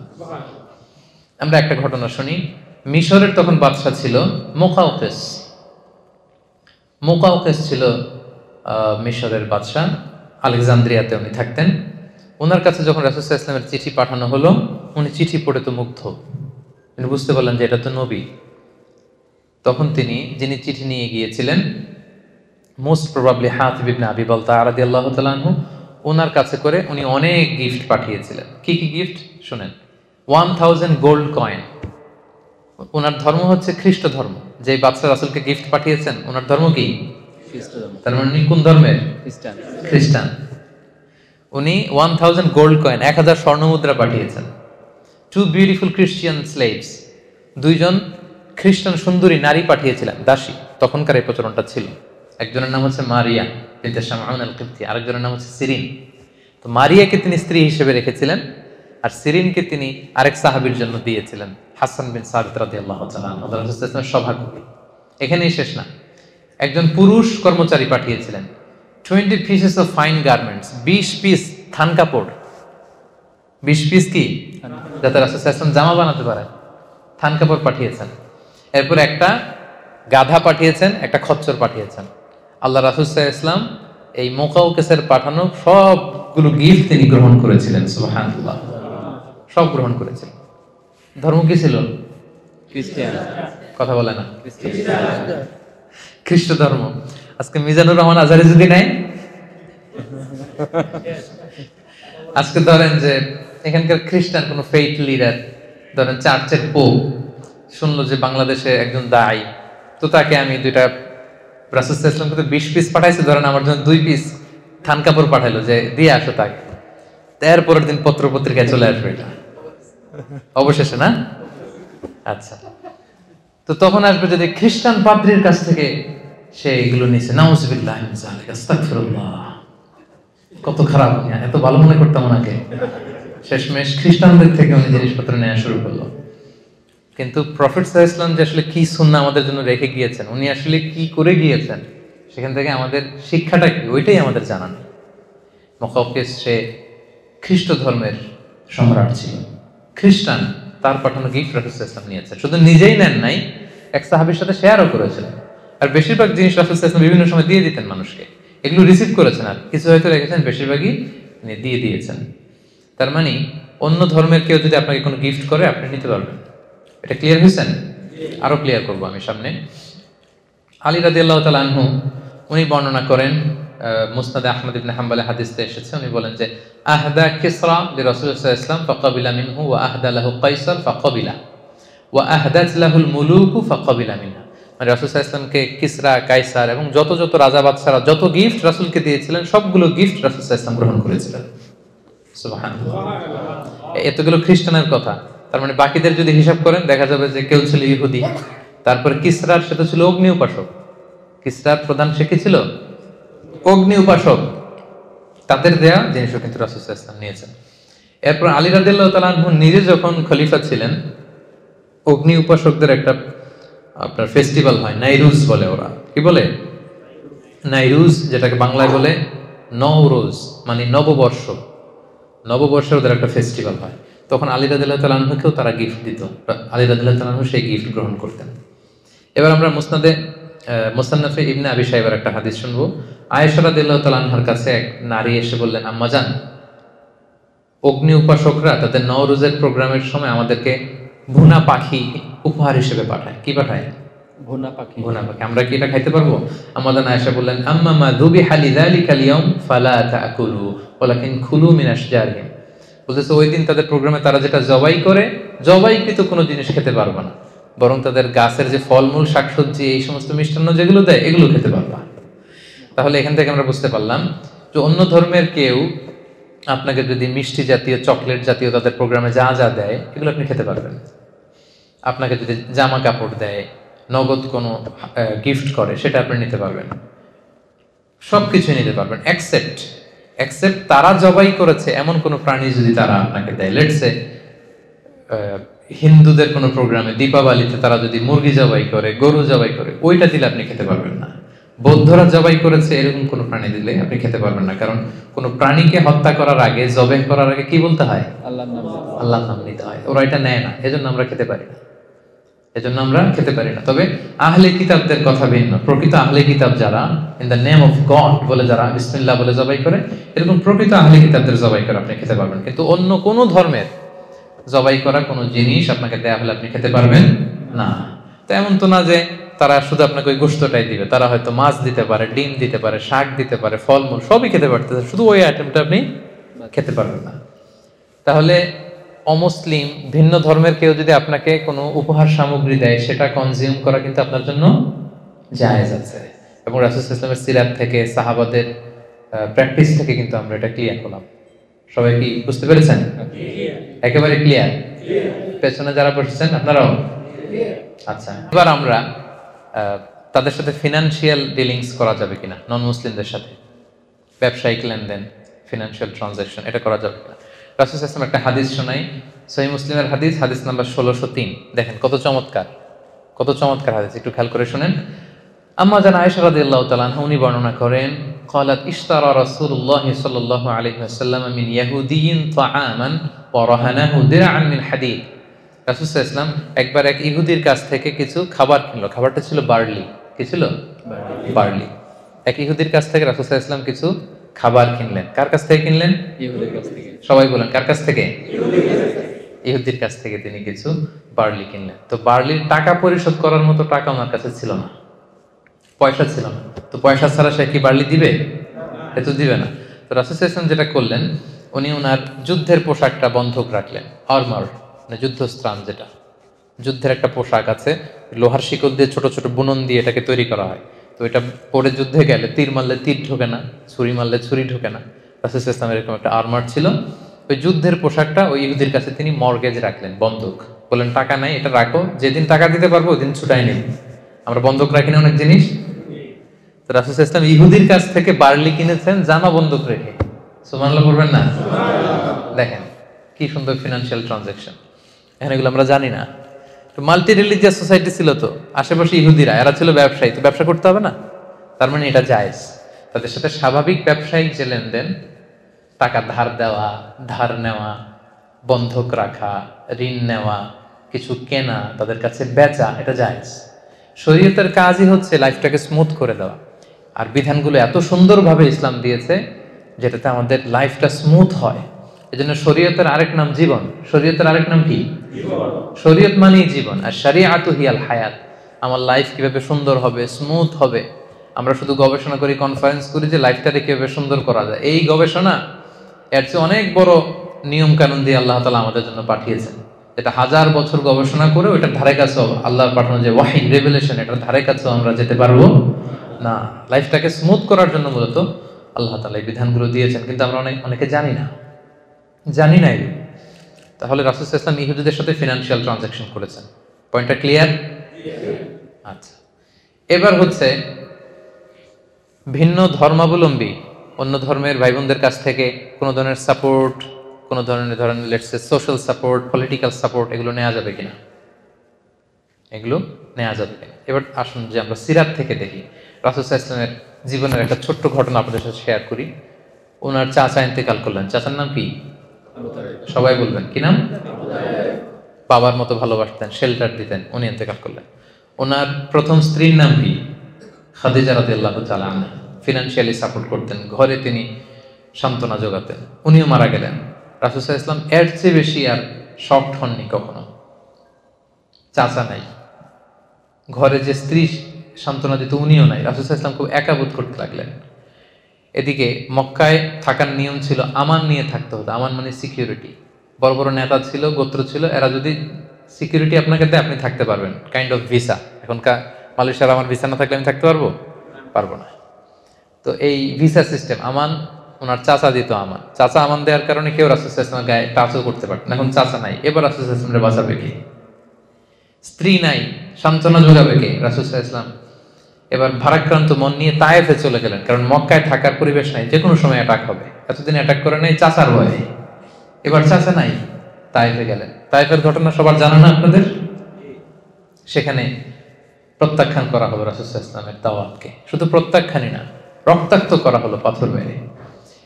আমরা একটা ঘটনা শুনি। মিশরের তখন বাদশা ছিল মুকাউকেস। মুকাউকেস ছিল মিশরের বাদশা, আলেকজান্দ্রিয়াতে উনি থাকতেন। ওনার কাছে যখন রাসূল সাল্লাল্লাহু আলাইহি ওয়াসাল্লামের চিঠি পাঠানো হলো, উনি চিঠি পড়ে তো মুগ্ধ, তিনি বুঝতে পারলেন যে এটা তো নবী। তখন তিনি, যিনি চিঠি নিয়ে গিয়েছিলেন, মোস্ট প্রবাবলি হাতিব ইবনে আবি বালতাআ রাদিয়াল্লাহু তাআলা আনহু, ওনার কাছে করে উনি অনেক গিফট পাঠিয়েছিলেন। কি কি গিফট শুনেন। 1000 গোল্ড কয়েন। ওনার ধর্ম হচ্ছে খ্রিস্ট ধর্ম। যে বাদশা রাসূলকে গিফট পাঠিয়েছেন, ওনার ধর্ম কি? তার মানে উনি কোন ধর্মের? খ্রিস্টান। উনি 1000 গোল্ড কয়েন, 1000 স্বর্ণ মুদ্রা পাঠিয়েছেন। 2 বিউটিফুল ক্রিশ্চিয়ান স্লেভস, দুইজন খ্রিস্টান সুন্দরী নারী পাঠিয়েছিলেন, দাসী। তখনকার এই প্রচলনটা ছিল। একজনের নাম হচ্ছে মারিয়া বিনতে শামউন আল কিবতি, আরেকজনের নাম হচ্ছে সিরিন। তো মারিয়াকে তিনি স্ত্রী হিসেবে রেখেছিলেন, আর সিরিনকে তিনি আরেক সাহাবীর জন্য দিয়েছিলেন, হাসান বিন সাবিত রাদিয়াল্লাহু তাআলা আনহু, রাসূল সাল্লাল্লাহু আলাইহি ওয়াসাল্লামের সভাকবি। এখানেই শেষ না, একজন পুরুষ কর্মচারী পাঠিয়েছিলেন 20 pieces of fine garments, 20 piece থান কাপড়। 20 পিস কি? যাতে রাসূল সাল্লাল্লাহু আলাইহি ওয়াসাল্লাম জামা বানাতে পারেন, থান কাপড় পাঠিয়েছেন। এরপর একটা গাধা পাঠিয়েছেন, একটা খচ্চর পাঠিয়েছেন। আল্লাহ রাসূল সাল্লাল্লাহু আলাইহি ওয়াসাল্লাম এই মুকাউকেসের পাঠানো সবগুলো গিফট তিনি গ্রহণ করেছিলেন। সুবহানাল্লাহ, সব গ্রহণ করেছিলেন। ধর্ম কি ছিল? খ্রিস্টান। কথা বলে না, খ্রিস্ট ধর্ম। আজকে মিজানুর রহমান আজহারি যদি নাই, আজকে ধরেন যে এখানকার খ্রিস্টান কোন ফেইথ লিডার, ধরেন চার্চের পোপ শুনলো যে বাংলাদেশে একজন দায়ী, তো তাকে আমি দুইটা রাসূল সাল্লাল্লাহু আলাইহি ওয়াসাল্লামকে 20 পিস পাঠাইছে, ধরেন আমার জন্য 2 পিস থান কাপড় পাঠাইলো যে দিয়ে আসো তাকে। তারপরের দিন পত্র পত্রিকায় চলে আসবে এটা অবশেষে, না? আচ্ছা, তো তখন আসবে যদি খ্রিস্টান পাদ্রীর কাছ থেকে সে এগুলো নিছে, নাউযুবিল্লাহি মিন যালিক, আস্তাগফিরুল্লাহ। কত খারাপ, এত ভালো মনে করতাম ওনাকে, শেষমেশ খ্রিস্টানদের থেকে উনি জিনিসপত্র নেওয়া শুরু করলো। কিন্তু প্রফেট সাল্লাল্লাহু আলাইহি ওয়াসাল্লাম যে আসলে কি সুন্নাহ আমাদের জন্য রেখে গিয়েছেন, উনি আসলে কি করে গিয়েছেন, সেখান থেকে আমাদের শিক্ষাটা কি, ওইটাই আমাদের জানা নেই। মুকাউকেস সে খ্রিস্ট ধর্মের সম্রাট ছিল, খ্রিস্টান, তার পাঠানো গিফট রাসূল সাল্লাল্লাহু আলাইহি ওয়াসাল্লাম নিয়েছেন। শুধু নিজেই নেন নাই, এক সাহাবীর সাথে শেয়ারও করেছিলেন। আর বেশিরভাগ জিনিস রাসূল সাল্লাল্লাহু আলাইহি ওয়াসাল্লাম বিভিন্ন সময় দিয়ে দিতেন মানুষকে, এগুলো রিসিভ করেছেন, আর কিছু হয়তো রেখেছেন, বেশিরভাগই তিনি দিয়ে দিয়েছেন। তার মানে অন্য ধর্মের কেউ যদি আপনাকে কোনো গিফট করে, আপনি নিতে পারবেন। এটা ক্লিয়ার হয়েছেন? আরো ক্লিয়ার করব আমি সামনে। আলী রাদিয়াল্লাহু তাআলা আনহু উনি বর্ণনা করেন, মুসনাদে আহমদ ইবনে হাম্বলে হাদিসে এসেছে, উনি বলেন যে আহদা কিসরা লিরাসূলিল্লাহ সাল্লাল্লাহু আলাইহি ওয়াসাল্লাম ফাকাবিলা মিনহু ওয়া আহদা লাহু কাইসার ফাকাবিলা ওয়া আহদাত লাহুল মুলুকু ফাকাবিলা মিনহা। মানে রাসূল সাল্লাল্লাহু আলাইহি ওয়াসাল্লামকে কিসরা, কাইসার এবং যত যত রাজা বাদশারা যত গিফট রাসূলকে দিয়েছিলেন, সবগুলো গিফট রাসূল সাল্লাল্লাহু আলাইহি ওয়াসাল্লাম গ্রহণ করেছিলেন। সুবহানাল্লাহ। এতগুলো খ্রিস্টানের কথা, তার মানে বাকিদের যদি হিসাব করেন দেখা যাবে যে কেউ ছিল ইহুদি, তারপরে কিসরার সে তো ছিল অগ্নি উপাসক, কিসরার প্রধান সে কি ছিল? অগ্নি উপাসক। তাদের দেয়া জিনিসও কিন্তু রাসূল সাল্লাল্লাহু আলাইহি ওয়াসাল্লাম নিয়েছেন। এরপর আলী রাদিয়াল্লাহু তাআলা আনহু নিজে যখন খলিফা ছিলেন, অগ্নি উপাসকদের একটা আপনার ফেস্টিভ্যাল হয়, নাইরুজ বলে ওরা। কি বলে? নাইরুজ, যেটাকে বাংলায় বলে নওরোজ, মানে নববর্ষ। নববর্ষের ওদের একটা ফেস্টিভ্যাল হয়, তখন আলী রাদিয়াল্লাহু তাআলা আনহুকেও তারা গিফট দিত। আলী রাদিয়াল্লাহু তাআলা আনহু সেই গিফট গ্রহণ করতেন। এবার আমরা মুসান্নাফে ইবনে আবি শাইবার একটা হাদিস শুনবো। আয়েশা রাদিয়াল্লাহু তাআলা আনহার কাছে এক নারী এসে বললেন, আম্মাজান, অগ্নি উপাসকরা তাদের নওরোজের প্রোগ্রামের সময় আমাদেরকে ভুনা পাখি উপহার হিসেবে পাঠায়। কি পাঠায়? ভুনা পাখি। ভুনা পাখি। আমরা কি এটা খাইতে পারবো? আম্মাজান আয়েশা বললেন, আম্মা মা যুবিহা লিযালিকাল ইয়াউম ফালা তাকুলু ওয়ালাকিন কুলু মিন আশজারিহিম। বলতেছে ওই দিন তাদের প্রোগ্রামে তারা যেটা জবাই করে, জবাইকৃত কোনো জিনিস খেতে পারবে না, বরং তাদের গাছের যে ফলমূল, শাকসবজি, এই সমস্ত মিষ্টান্ন যেগুলো দেয়, এগুলো খেতে পারবা। তাহলে এখান থেকে আমরা বুঝতে পারলাম যে অন্য ধর্মের কেউ আপনাকে যদি মিষ্টি জাতীয়, চকলেট জাতীয় তাদের প্রোগ্রামে যা যা দেয়, এগুলো আপনি খেতে পারবেন। আপনাকে যদি জামা কাপড় দেয়, নগদ কোনো গিফট করে, সেটা আপনি নিতে পারবেন। সব কিছুই নিতে পারবেন এক্সেপ্ট তারা জবাই করেছে এমন কোনো প্রাণী যদি তারা আপনাকে দেয়। লেটসে হিন্দুদের কোনো প্রোগ্রামে দীপাবলিতে তারা যদি মুরগি জবাই করে, গরু জবাই করে, ওইটা দিলে আপনি খেতে পারবেন না। বৌদ্ধরা জবাই করেছে এরকম কোনো প্রাণী দিলে আপনি খেতে পারবেন না, কারণ কোনো প্রাণীকে হত্যা করার আগে, জবাই করার আগে কি বলতে হয়? আল্লাহর নাম নিতে হয়। ওরা এটা নেয় না, এজন্য আমরা খেতে পারি না, তবে আহলে কিতাবদের কথা ভিন্ন। প্রকৃত আহলে কিতাব যারা in the name of god বলে, যারা বিসমিল্লাহ বলে জবাই করে, এরকম প্রকৃত আহলে কিতাবদের জবাই করে আপনি খেতে পারবেন। কিন্তু অন্য কোনো ধর্মের জবাই করা কোনো জিনিস আপনাকে দেয়া হলে আপনি খেতে পারবেন না। তো এমন তো না যে তারা শুধু আপনাকে ওই গোশতটাই দিবে, তারা হয়তো মাছ দিতে পারে, ডিম দিতে পারে, শাক দিতে পারে, ফলমূল সবই খেতে পারতেছে, শুধু ওই আইটেমটা আপনি খেতে পারবেন না। তাহলে অমুসলিম ভিন্ন ধর্মের কেউ যদি আপনাকে কোনো উপহার সামগ্রী দেয়, সেটা কনজিউম করা কিন্তু আপনার জন্য জায়েজ আছে। এবং রাসূল সাল্লাল্লাহু আলাইহি ওয়াসাল্লামের সিরাত থেকে, সাহাবাদের প্র্যাকটিস থেকে কিন্তু আমরা এটা ক্লিয়ার করলাম। সবাই কি বুঝতে পেরেছেন? একেবারে ক্লিয়ার? পেছনে যারা বসেছেন আপনারাও? আচ্ছা, এবার আমরা তাদের সাথে ফিনান্সিয়াল ডিলিংস করা যাবে কিনা, নন মুসলিমদের সাথে ব্যবসায়িক লেনদেন, ফিনান্সিয়াল ট্রানজাকশন, এটা করা যাবে কিনা। রাসূল সাল্লাল্লাহু আলাইহি ওয়াসাল্লাম একটা হাদিস শোনাই, সহিহ মুসলিমের হাদিস, হাদিস নাম্বার 1603। দেখেন কত চমৎকার হাদিস, একটু খেয়াল করে শুনেন। আম্মা জান আয়েশা রাদিয়াল্লাহু তাআলা আনহা উনি বর্ণনা করেন, قالت اشترى رسول الله صلى الله عليه وسلم من يهودي طعاما ورهنه درعا من حديد। রাসূল সাল্লাল্লাহু আলাইহি ওয়াসাল্লাম একবার এক ইহুদির কাছ থেকে কিছু খাবার কিনলো। খাবারটা ছিল বার্লি। কি ছিল? বার্লি। এক ইহুদির কাছ থেকে রাসূল সাল্লাল্লাহু আলাইহি ওয়াসাল্লাম কিছু খাবার কিনলেন। কার কাছ থেকে কিনলেন? ইহুদির কাছ থেকে। সবাই বলেন, কার কাছ থেকে? ইহুদির কাছ থেকে তিনি কিছু বার্লি কিনলেন। তো বার্লির টাকা পরিশোধ করার মতো টাকা ওনার কাছে ছিল না, পয়সা ছিল না। তো পয়সা ছাড়া সে কি বার্লি দিবে? এ তো দিবে না। তো রাসূল সাল্লাল্লাহু আলাইহি ওয়াসাল্লাম যেটা করলেন, উনি ওনার যুদ্ধের পোশাকটা বন্ধক রাখলেন। আর্মার মানে যুদ্ধস্ত্রাণ, যেটা যুদ্ধের একটা পোশাক আছে, লোহার শিকল দিয়ে ছোট ছোট বুনন দিয়ে এটাকে তৈরি করা হয়। তো এটা পরে যুদ্ধে গেলে তীর মারলে তীর ঢোকে না, ছুরি মারলে ছুরি ঢোকে না। রাসূল সাল্লাল্লাহু আলাইহি ওয়াসাল্লাম এরকম একটা আর্মার ছিল। ওই যুদ্ধের পোশাকটা ওই ইহুদির কাছে তিনি মর্গেজ রাখলেন, বন্ধক। বললেন টাকা নাই, এটা রাখো, যেদিন টাকা দিতে পারবো ওই দিন ছুটাই নেই। আমরা বন্ধক রাখি না অনেক জিনিস। তো রাসূল সাল্লাল্লাহু আলাইহি ওয়াসাল্লাম ইহুদির কাছ থেকে বার্লি কিনেছেন জামা বন্ধক রেখে। সুবহানাল্লাহ বলবেন না? দেখেন কি সুন্দর ফিনান্সিয়াল ট্রানজাকশন। এখন এগুলো আমরা জানি না। তো মাল্টি রিলিজিয়াস সোসাইটি ছিল, তো আশেপাশে ইহুদিরা, এরা ছিল ব্যবসায়ী, তো ব্যবসা করতে হবে না? তার মানে এটা জায়েজ। তাদের সাথে স্বাভাবিক ব্যবসায়িক যে লেনদেন, টাকা ধার দেওয়া, ধার নেওয়া, বন্ধক রাখা, ঋণ নেওয়া, কিছু কেনা, তাদের কাছে বেচা, এটা জায়েজ। শরীয়তের কাজই হচ্ছে লাইফটাকে স্মুথ করে দেওয়া। আর বিধানগুলো এত সুন্দরভাবে ইসলাম দিয়েছে যেটাতে আমাদের লাইফটা স্মুথ হয়। এজন্য শরীয়তের আরেক নাম জীবন। শরীয়তের আরেক নাম কি? শরীয়ত মানেই জীবন। আর শরিয়াতু হিয়াল হায়াত। আমার লাইফ কিভাবে সুন্দর হবে, স্মুথ হবে। আমরা শুধু গবেষণা করি, কনফারেন্স করি যে লাইফটাকে কিভাবে সুন্দর করা যায়। এই গবেষণা এর চেয়ে অনেক বড় নিয়ম কানুন দিয়ে আল্লাহ তাআলা আমাদের জন্য পাঠিয়েছেন, যেটা 1000 বছর গবেষণা করে ওটার ধারে কাছেও আল্লাহর পাঠানো যে ওয়াহী, রেভেলেশন, এটার ধারে কাছেও আমরা যেতে পারবো না। লাইফটাকে স্মুথ করার জন্য মূলত আল্লাহ তাআলা এই বিধানগুলো দিয়েছেন, কিন্তু আমরা অনেকে জানি না। তাহলে রাসূল সাল্লাল্লাহু আলাইহি ওয়াসাল্লাম ইহুদিদের সাথে ফিনান্সিয়াল ট্রানজাকশন করেছেন। পয়েন্টটা ক্লিয়ার? আচ্ছা, এবার হচ্ছে ভিন্ন ধর্মাবলম্বী অন্য ধর্মের ভাই বোনদের কাছ থেকে কোনো ধরনের সাপোর্ট, কোনো ধরনের ধরেন let's say social support, political support, এগুলো নেওয়া যাবে কিনা? এগুলো নেওয়া যাবে কিনা? এবার আসুন যে আমরা সিরাত থেকে দেখি। রাসূল সাল্লাল্লাহু আলাইহি ওয়াসাল্লামের জীবনের একটা ছোট্ট ঘটনা আপনাদের সাথে শেয়ার করি। ওনার চাচা ইন্তেকাল করলেন। চাচার নাম কি? সবাই বলবেন কি নাম? বাবার মতো ভালোবাসতেন, শেল্টার দিতেন, উনি ইন্তেকাল করলেন। ওনার প্রথম স্ত্রীর নাম কি? খাদিজা রাদিয়াল্লাহু তাআলা আনহা। ফিনান্সিয়ালি সাপোর্ট করতেন, ঘরে তিনি সান্ত্বনা যোগাতেন। উনিও মারা গেলেন। রাসূল সাল্লাল্লাহু আলাইহি ওয়াসাল্লাম এর চেয়ে বেশি আর শকড হননি কখনো। চাচা নাই, ঘরে যে স্ত্রী সান্ত্বনা দিত উনিও নাই। রাসূল সাল্লাল্লাহু আলাইহি ওয়াসাল্লাম খুব একা বোধ করতে লাগলেন। এদিকে মক্কায় থাকার নিয়ম ছিল আমান নিয়ে থাকতে হতো। আমান মানে সিকিউরিটি। বড় বড় নেতা ছিল, গোত্র ছিল, এরা যদি সিকিউরিটি আপনাকে দেয় আপনি থাকতে পারবেন, কাইন্ড অফ ভিসা। এখনকার মালয়েশিয়ার আমার ভিসা না থাকলে আমি থাকতে পারবো না। তো এই ভিসা সিস্টেম আমান ওনার চাচা দিত। আমান, চাচা আমান দেওয়ার কারণে কেউ রাসূল সাল্লাল্লাহু আলাইহি ওয়াসাল্লামের গায়ে টাচও করতে পারত না। এখন চাচা নাই, এবার রাসূল সাল্লাল্লাহু আলাইহি ওয়াসাল্লাম বাঁচাবে কি? স্ত্রী নাই, সান্ত্বনা যোগাবে কে? রাসূল সাল্লাল্লাহু আলাইহি ওয়াসাল্লাম এবার ভারাক্রান্ত মন নিয়ে তায়েফে চলে গেলেন, কারণ মক্কায় থাকার পরিবেশ নাই, যে কোনো সময় অ্যাটাক হবে। এতদিন অ্যাটাক করে নাই চাচার ভয়ে, এবার চাচা নাই, তায়েফে গেলেন। তায়েফের ঘটনা সবার জানা না আপনাদের? সেখানে প্রত্যাখ্যান করা হলো রাসূল সাল্লাল্লাহু আলাইহি ওয়াসাল্লামের দাওয়াতকে, শুধু প্রত্যাখ্যানই না, রক্তাক্ত করা হলো পাথর মেরে।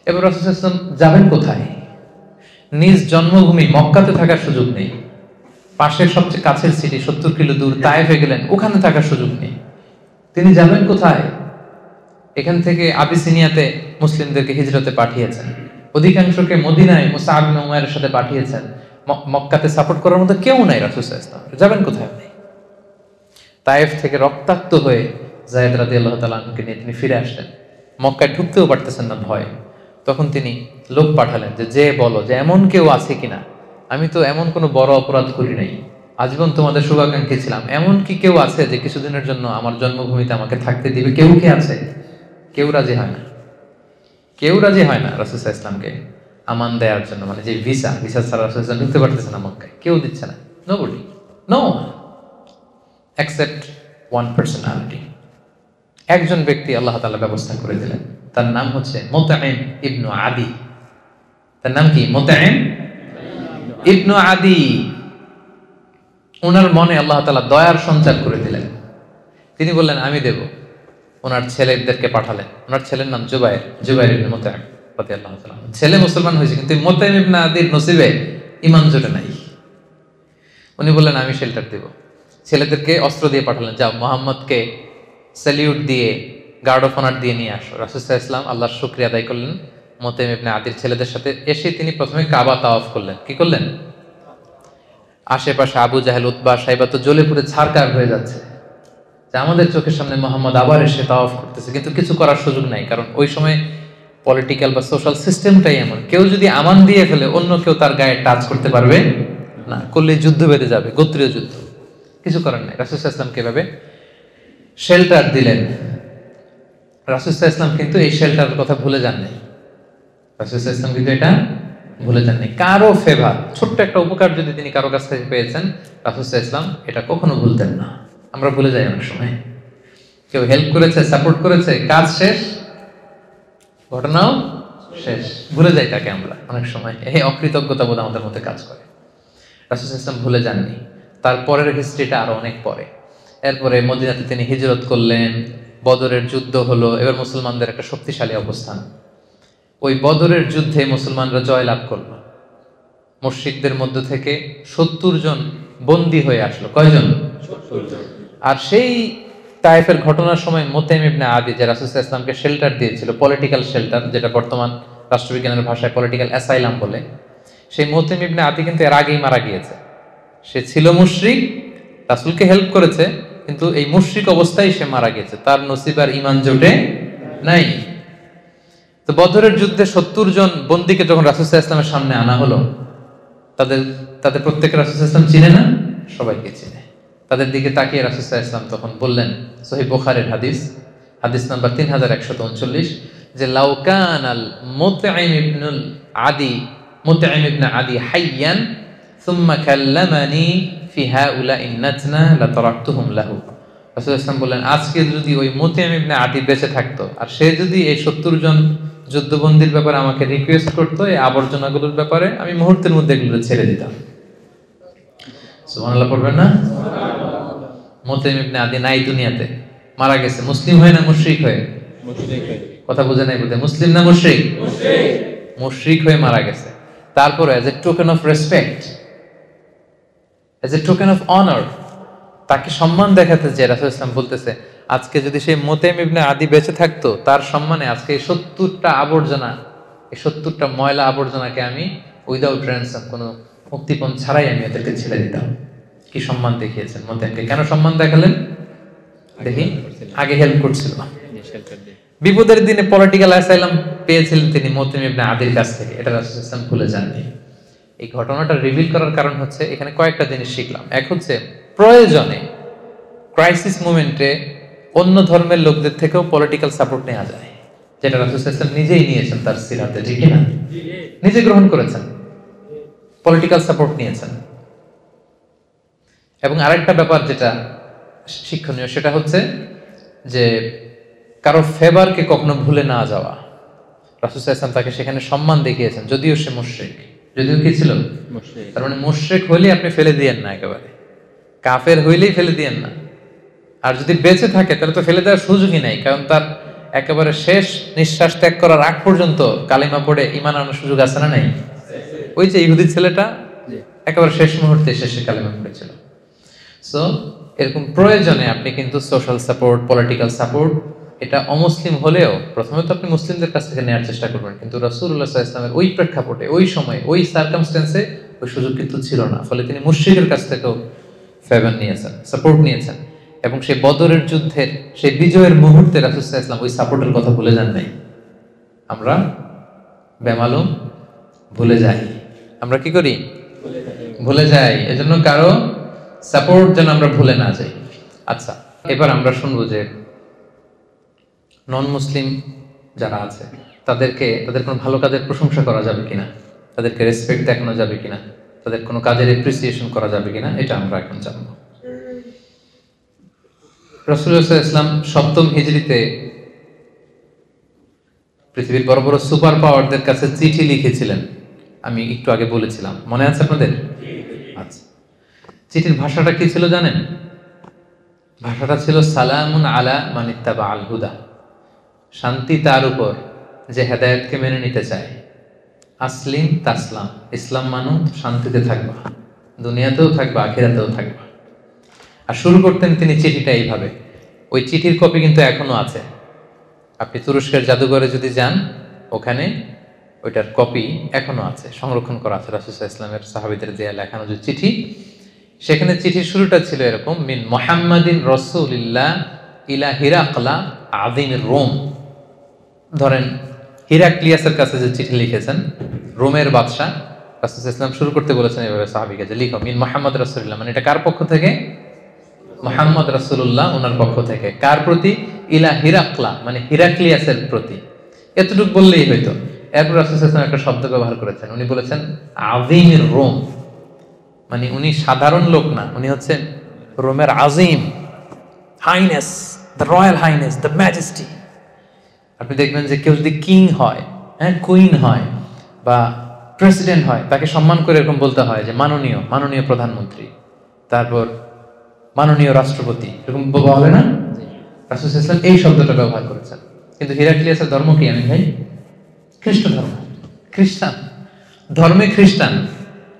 এবার রাসূল সাল্লাল্লাহু আলাইহি ওয়াসাল্লাম যাবেন কোথায়? নিজ জন্মভূমি মক্কাতে থাকার সুযোগ নেই, পাশের সবচেয়ে কাছের সিটি 70 কিলো দূর তায়েফে গেলেন, ওখানে থাকার সুযোগ নেই। তিনি যাবেন কোথায়? এখান থেকে আবিসিনিয়াতে মুসলিমদেরকে হিজরতে পাঠিয়েছেন, অধিকাংশকে মদিনায় মুসআব ইবনে উমাইরের সাথে পাঠিয়েছেন। মক্কাতে সাপোর্ট করার মতো কেউ নাই রাসূল সাল্লাল্লাহু আলাইহি ওয়াসাল্লাম, যাবেন কোথায় আপনি? তায়েফ থেকে রক্তাক্ত হয়ে যায়েদ রাদিয়াল্লাহু তাআলা আনহুকে নিয়ে তিনি ফিরে আসলেন। মক্কায় ঢুকতেও পারতেছেন না ভয়ে। তখন তিনি লোক পাঠালেন যে বলো যে এমন কেউ আছে কিনা, আমি তো এমন কোনো বড় অপরাধ করি নাই, আজীবন তোমাদের শুভাকাঙ্ক্ষী ছিলাম, এমন কি কেউ আছে যে কিছুদিনের জন্য আমার জন্মভূমিতে আমাকে থাকতে দিবে? কেউ কি আছে? কেউ রাজি হয় না, কেউ রাজি হয় না রাসূল সাল্লাল্লাহু আলাইহি ওয়াসাল্লামকে আমান দেওয়ার জন্য। মানে যে ভিসা ছাড়া রাসূল সাল্লাল্লাহু আলাইহি ওয়াসাল্লাম ঢুকতে পারতেছে না মক্কায়, কেউ দিচ্ছে না। Nobody, no except one personality, একজন ব্যক্তি আল্লাহ তাআলা ব্যবস্থা করে দিলেন, তার নাম হচ্ছে মুতঈম ইবনু আদি। তার নাম কি? মুতঈম ইবনু আদি। ওনার মনে আল্লাহ তাআলা দয়ার সঞ্চার করে দিলেন। তিনি বললেন আমি দেব। ওনার ছেলেদেরকে পাঠালেন। ওনার ছেলের নাম জুবাইর ইবনে মুতঈম রাদিয়াল্লাহু তাআলা। ছেলে মুসলমান হয়েছে, কিন্তু মুতঈম ইবনে আদির নসিবে ঈমান জোটে নাই। উনি বললেন আমি শেল্টার দেব। ছেলেদেরকে অস্ত্র দিয়ে পাঠালেন, যাও মুহাম্মদকে স্যালিউট দিয়ে গার্ড অফ অনার দিয়ে নিয়ে আসো। রাসূল সাল্লাল্লাহু আলাইহি ওয়াসাল্লাম আল্লাহর শুকরিয়া আদায় করলেন। মুতঈম ইবনে আদির ছেলেদের সাথে এসে তিনি প্রথমে কাবা তাওয়াফ করলেন। কি করলেন? আশেপাশে আবু জাহেল, উতবা, সাইবা তো জ্বলে পুড়ে ছারকার হয়ে যাচ্ছে যে আমাদের চোখের সামনে মোহাম্মদ আবার এসে তাওয়াফ করতেছে, কিন্তু কিছু করার সুযোগ নাই, কারণ ওই সময় পলিটিক্যাল বা সোশ্যাল সিস্টেমটাই এমন, কেউ যদি আমান দিয়ে ফেলে অন্য কেউ তার গায়ে টাচ করতে পারবে না, করলে যুদ্ধ বেঁধে যাবে, গোত্রীয় যুদ্ধ। কিছু করার নাই। রাসূল সাল্লাল্লাহু আলাইহি ওয়াসাল্লাম কিভাবে শেল্টার দিলেন। রাসূল সাল্লাল্লাহু আলাইহি ওয়াসাল্লাম কিন্তু এই শেল্টারের কথা ভুলে যান নাই। রাসূল সাল্লাল্লাহু আলাইহি ওয়াসাল্লাম কিন্তু এটা ভুলে যান নাই। কারো ফেভার, ছোট্ট একটা উপকার যদি তিনি কারো কাছ থেকে পেয়েছেন, রাসূল সাল্লাল্লাহু আলাইহি ওয়াসাল্লাম এটা কখনো ভুলতেন না। আমরা ভুলে যাই অনেক সময়। কেউ হেল্প করেছে, সাপোর্ট করেছে, কাজ শেষ, ঘটনাও শেষ, ভুলে যাই তাকে আমরা অনেক সময়। এই অকৃতজ্ঞতা বোধ আমাদের মধ্যে কাজ করে। রাসূল সাল্লাল্লাহু আলাইহি ওয়াসাল্লাম ভুলে যাননি। তারপরের হিস্ট্রিটা আরো অনেক পরে। এরপরে মদিনাতে তিনি হিজরত করলেন, বদরের যুদ্ধ হলো, এবার মুসলমানদের একটা শক্তিশালী অবস্থান। ওই বদরের যুদ্ধে মুসলমানরা জয়লাভ করলো। মুশরিকদের মধ্য থেকে 70 জন বন্দী হয়ে আসলো। কয়জন? 70 জন। আর সেই তায়েফের ঘটনার সময় মুতঈম ইবনে আদি, যে রাসূল সাল্লাল্লাহু আলাইহি ওয়াসাল্লামকে শেল্টার দিয়েছিল, পলিটিক্যাল শেল্টার, যেটা বর্তমান রাষ্ট্রবিজ্ঞানের ভাষায় পলিটিক্যাল অ্যাসাইলাম বলে, সেই মুতঈম ইবনে আদি কিন্তু এর আগেই মারা গিয়েছে। সে ছিল মুশরিক, রাসূলকে হেল্প করেছে, কিন্তু এই মুশরিক অবস্থায় সে মারা গেছে, তার নসিব আর ঈমান জোটে নাই। তো বদরের যুদ্ধে 70 জন বন্দীকে যখন রাসূল সাল্লাল্লাহু আলাইহি ওয়াসাল্লামের সামনে আনা হলো, তাদের প্রত্যেককে রাসূল সাল্লাল্লাহু আলাইহি ওয়াসাল্লাম চিনে না? সবাইকে চিনে। তাদের দিকে তাকিয়ে রাসূল সাল্লাল্লাহু আলাইহি ওয়াসাল্লাম তখন বললেন, সহিহ বুখারীর হাদিস নাম্বার 3139, যে লাউ কানাল মুতঈম ইবনে আদি হাইয়ান সুম্মা কাল্লামানি ফি হাউলাঈ নাতনা লাতারাকতুহুম লাহু। রাসূল সাল্লাল্লাহু আলাইহি ওয়াসাল্লাম বললেন, আজকে যদি ওই মুতঈম ইবনে আদি বেঁচে থাকতো, আর সে যদি এই 70 জন যুদ্ধবন্দীর ব্যাপারে আমাকে রিকোয়েস্ট করতো, এই আবর্জনাগুলোর ব্যাপারে, আমি মুহূর্তের মধ্যে এগুলো ছেড়ে দিতাম। সুবহানাল্লাহ পড়বেন না? মুতঈম ইবনে আদি নাই দুনিয়াতে, মারা গেছে। মুসলিম হয়ে না মুশরিক হয়ে? মুশরিক হয়ে। কথা বুঝে নাই বোধহয়। মুসলিম না মুশরিক? মুশরিক। মুশরিক হয়ে মারা গেছে। তারপরে as a token of respect, as a token of honour, তাকে সম্মান দেখাতে যে রাসূল সাল্লাল্লাহু আলাইহি ওয়াসাল্লাম বলতেছে, আজকে যদি সেই মুতঈম ইবনে আদি বেঁচে থাকতো, তার সম্মানে আজকে এই 70টা আবর্জনা, এই 70টা ময়লা আবর্জনাকে আমি উইদাউট র্যানসাম, কোনো মুক্তিপণ ছাড়াই আমি এদেরকে ছেড়ে দিতাম। কি সম্মান দেখিয়েছেন মুতঈমকে। কেন সম্মান দেখালেন দেখি? আগে হেল্প করছিল, বিপদের দিনে পলিটিক্যাল অ্যাসাইলাম পেয়েছিলেন তিনি মুতঈম ইবনে আদির কাছ থেকে। এটা রাসূল সাল্লাল্লাহু আলাইহি ওয়াসাল্লাম ভুলে যাননি। এই ঘটনাটা রিভিল করার কারণ হচ্ছে, এখানে কয়েকটা জিনিস শিখলাম। এক হচ্ছে, প্রয়োজনে, ক্রাইসিস মোমেন্টে অন্য ধর্মের লোকদের থেকেও পলিটিক্যাল সাপোর্ট নেওয়া যায়, যেটা রাসূল সাল্লাল্লাহু আলাইহি ওয়াসাল্লাম নিজেই নিয়েছেন তার সিরাতে, ঠিক না? নিজে গ্রহণ করেছেন, পলিটিক্যাল সাপোর্ট নিয়েছেন। এবং আরেকটা ব্যাপার যেটা শিক্ষণীয় সেটা হচ্ছে যে কারো ফেভারকে কখনো ভুলে না যাওয়া। রাসূল সাল্লাল্লাহু আলাইহি ওয়াসাল্লাম তাকে সেখানে সম্মান দেখিয়েছেন, যদিও সে মুশরিক। যদিও কি ছিল? তার মানে মুশরিক হইলে আপনি ফেলে দিয়েন না, একেবারে কাফের হইলেই ফেলে দিয়েন না। আর যদি বেঁচে থাকে তাহলে তো ফেলে দেওয়ার সুযোগই নাই, কারণ তার একেবারে শেষ নিঃশ্বাস ত্যাগ করার আগ পর্যন্ত কালিমা পড়ে ঈমান আনার সুযোগ আছে না নাই? ওই যে ইহুদি ছেলেটা একেবারে শেষ মুহূর্তে শেষে কালিমা পড়েছিল। সো এরকম প্রয়োজনে আপনি কিন্তু সোশ্যাল সাপোর্ট, পলিটিক্যাল সাপোর্ট, এটা অমুসলিম হলেও প্রথমে তো আপনি মুসলিমদের কাছ থেকে নেওয়ার চেষ্টা করবেন, কিন্তু রাসূলুল্লাহ সাল্লাল্লাহু আলাইহি ওয়াসাল্লামের ওই প্রেক্ষাপটে, ওই সময়, ওই সার্কামস্টেন্সে ওই সুযোগ কিন্তু ছিল না। ফলে তিনি মুশরিকের কাছ থেকেও ফেভার নিয়েছেন, সাপোর্ট নিয়েছেন, এবং সেই বদরের যুদ্ধের সেই বিজয়ের মুহূর্তে রাসূল সাল্লাল্লাহু আলাইহি ওয়াসাল্লাম ওই সাপোর্টের কথা ভুলে যান নাই। আমরা বেমালুম ভুলে যাই। আমরা কি করি? ভুলে যাই। এজন্য কারো সাপোর্ট যেন আমরা ভুলে না যাই। আচ্ছা, এবার আমরা শুনবো যে নন মুসলিম যারা আছে তাদের কোনো ভালো কাজের প্রশংসা করা যাবে কিনা, তাদেরকে রেসপেক্ট দেখানো যাবে কিনা, তাদের কোনো কাজের এপ্রিসিয়েশন করা যাবে কিনা, এটা আমরা এখন জানবো। রাসূলুল্লাহ সাল্লাল্লাহু আলাইহি ওয়াসাল্লাম ৭ম হিজরিতে পৃথিবীর বড় বড় সুপার পাওয়ারদের কাছে চিঠি লিখেছিলেন। আমি একটু আগে বলেছিলাম, মনে আছে আপনাদের? আচ্ছা, চিঠির ভাষাটা কি ছিল জানেন? ভাষাটা ছিল সালামুন আলা মান ইত্তাবা আল হুদা, শান্তি তার উপর যে হেদায়েতকে মেনে নিতে চায়। আসলিম তাসলাম, ইসলাম মানো শান্তিতে থাকবা, দুনিয়াতেও থাকবা, আখিরাতেও থাকবা। আর শুরু করতেন তিনি চিঠিটা এইভাবে। ওই চিঠির কপি কিন্তু এখনো আছে। আপনি তুরস্কের জাদুঘরে যদি যান, ওখানে ওইটার কপি এখনো আছে, সংরক্ষণ করা আছে। রাসূল সাল্লাল্লাহু আলাইহি ওয়াসাল্লামের সাহাবীদের দেয়া লেখানো যে চিঠি, সেখানে চিঠির শুরুটা ছিল এরকম, মিন মুহাম্মাদিন রাসূলিল্লাহ ইলা হিরাকলা আযীমির রোম। ধরেন হিরাক্লিয়াসের কাছে যে চিঠি লিখেছেন, রোমের বাদশা, রাসূল সাল্লাল্লাহু আলাইহি ওয়াসাল্লাম শুরু করতে বলেছেন এভাবে সাহাবীকে যে লিখো মিন মুহাম্মদ রাসূলুল্লাহ, মানে এটা কার পক্ষ থেকে? মুহাম্মদ রাসূলুল্লাহ ওনার পক্ষ থেকে। কার প্রতি? ইলা হিরাকলা, মানে হিরাক্লিয়াসের প্রতি। এতটুকু বললেই হইতো। এরপর রাসূল সাল্লাল্লাহু আলাইহি ওয়াসাল্লাম একটা শব্দ ব্যবহার করেছেন, উনি বলেছেন আযীমির রোম, মানে উনি সাধারণ লোক না, উনি হচ্ছেন রোমের আজিম, highness, the royal highness, the majesty. আপনি দেখবেন যে কেউ যদি কিং হয়, হ্যাঁ, কুইন হয় বা প্রেসিডেন্ট হয়, তাকে সম্মান করে এরকম বলতে হয় যে মাননীয়, মাননীয় প্রধানমন্ত্রী, তারপর মাননীয় রাষ্ট্রপতি, এরকম বলে না? রাসূল সাল্লাল্লাহু আলাইহি ওয়াসাল্লাম এই শব্দটা ব্যবহার করেছেন। কিন্তু হিরাক্লিয়াসের ধর্ম কি আমি ভাই? খ্রিস্ট ধর্ম, খ্রিস্টান ধর্মে খ্রিস্টান।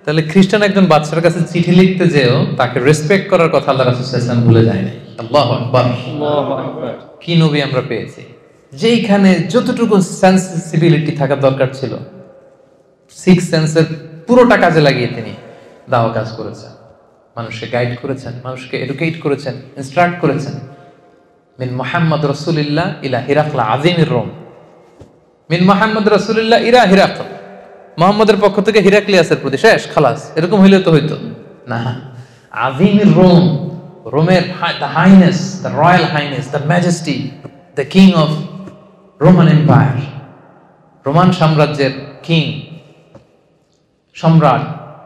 তাহলে খ্রিস্টান একজন বাদশার কাছে চিঠি লিখতে যেও তাকে রেসপেক্ট করার কথা আল্লাহ রাসূল সাল্লাল্লাহু আলাইহি ওয়াসাল্লাম ভুলে যায় নাই। আল্লাহু আকবার, আল্লাহু আকবার। কি নবী আমরা পেয়েছি, যেইখানে যতটুকু সেন্সিবিলিটি থাকা দরকার ছিল, সিক্স সেন্সের পুরোটা কাজে লাগিয়ে তিনি দাওয়া কাজ করেছেন, মানুষকে গাইড করেছেন, মানুষকে এডুকেট করেছেন, ইনস্ট্রাক্ট করেছেন। মিন মুহাম্মদ রাসূলিল্লাহ ইলা হিরাকলা আযীমির রোম, মিন মুহাম্মদ রাসূলিল্লাহ ইলা হিরাকল, মুহাম্মদের পক্ষ থেকে হিরাক্লিয়াসের প্রতি, শেষ, খালাস। এরকম হইলে তো হইতো না। আযীমির রোম, রোমের the highness, the royal highness, the majesty, the king of Roman empire, Roman সাম্রাজ্যের কিং, সম্রাট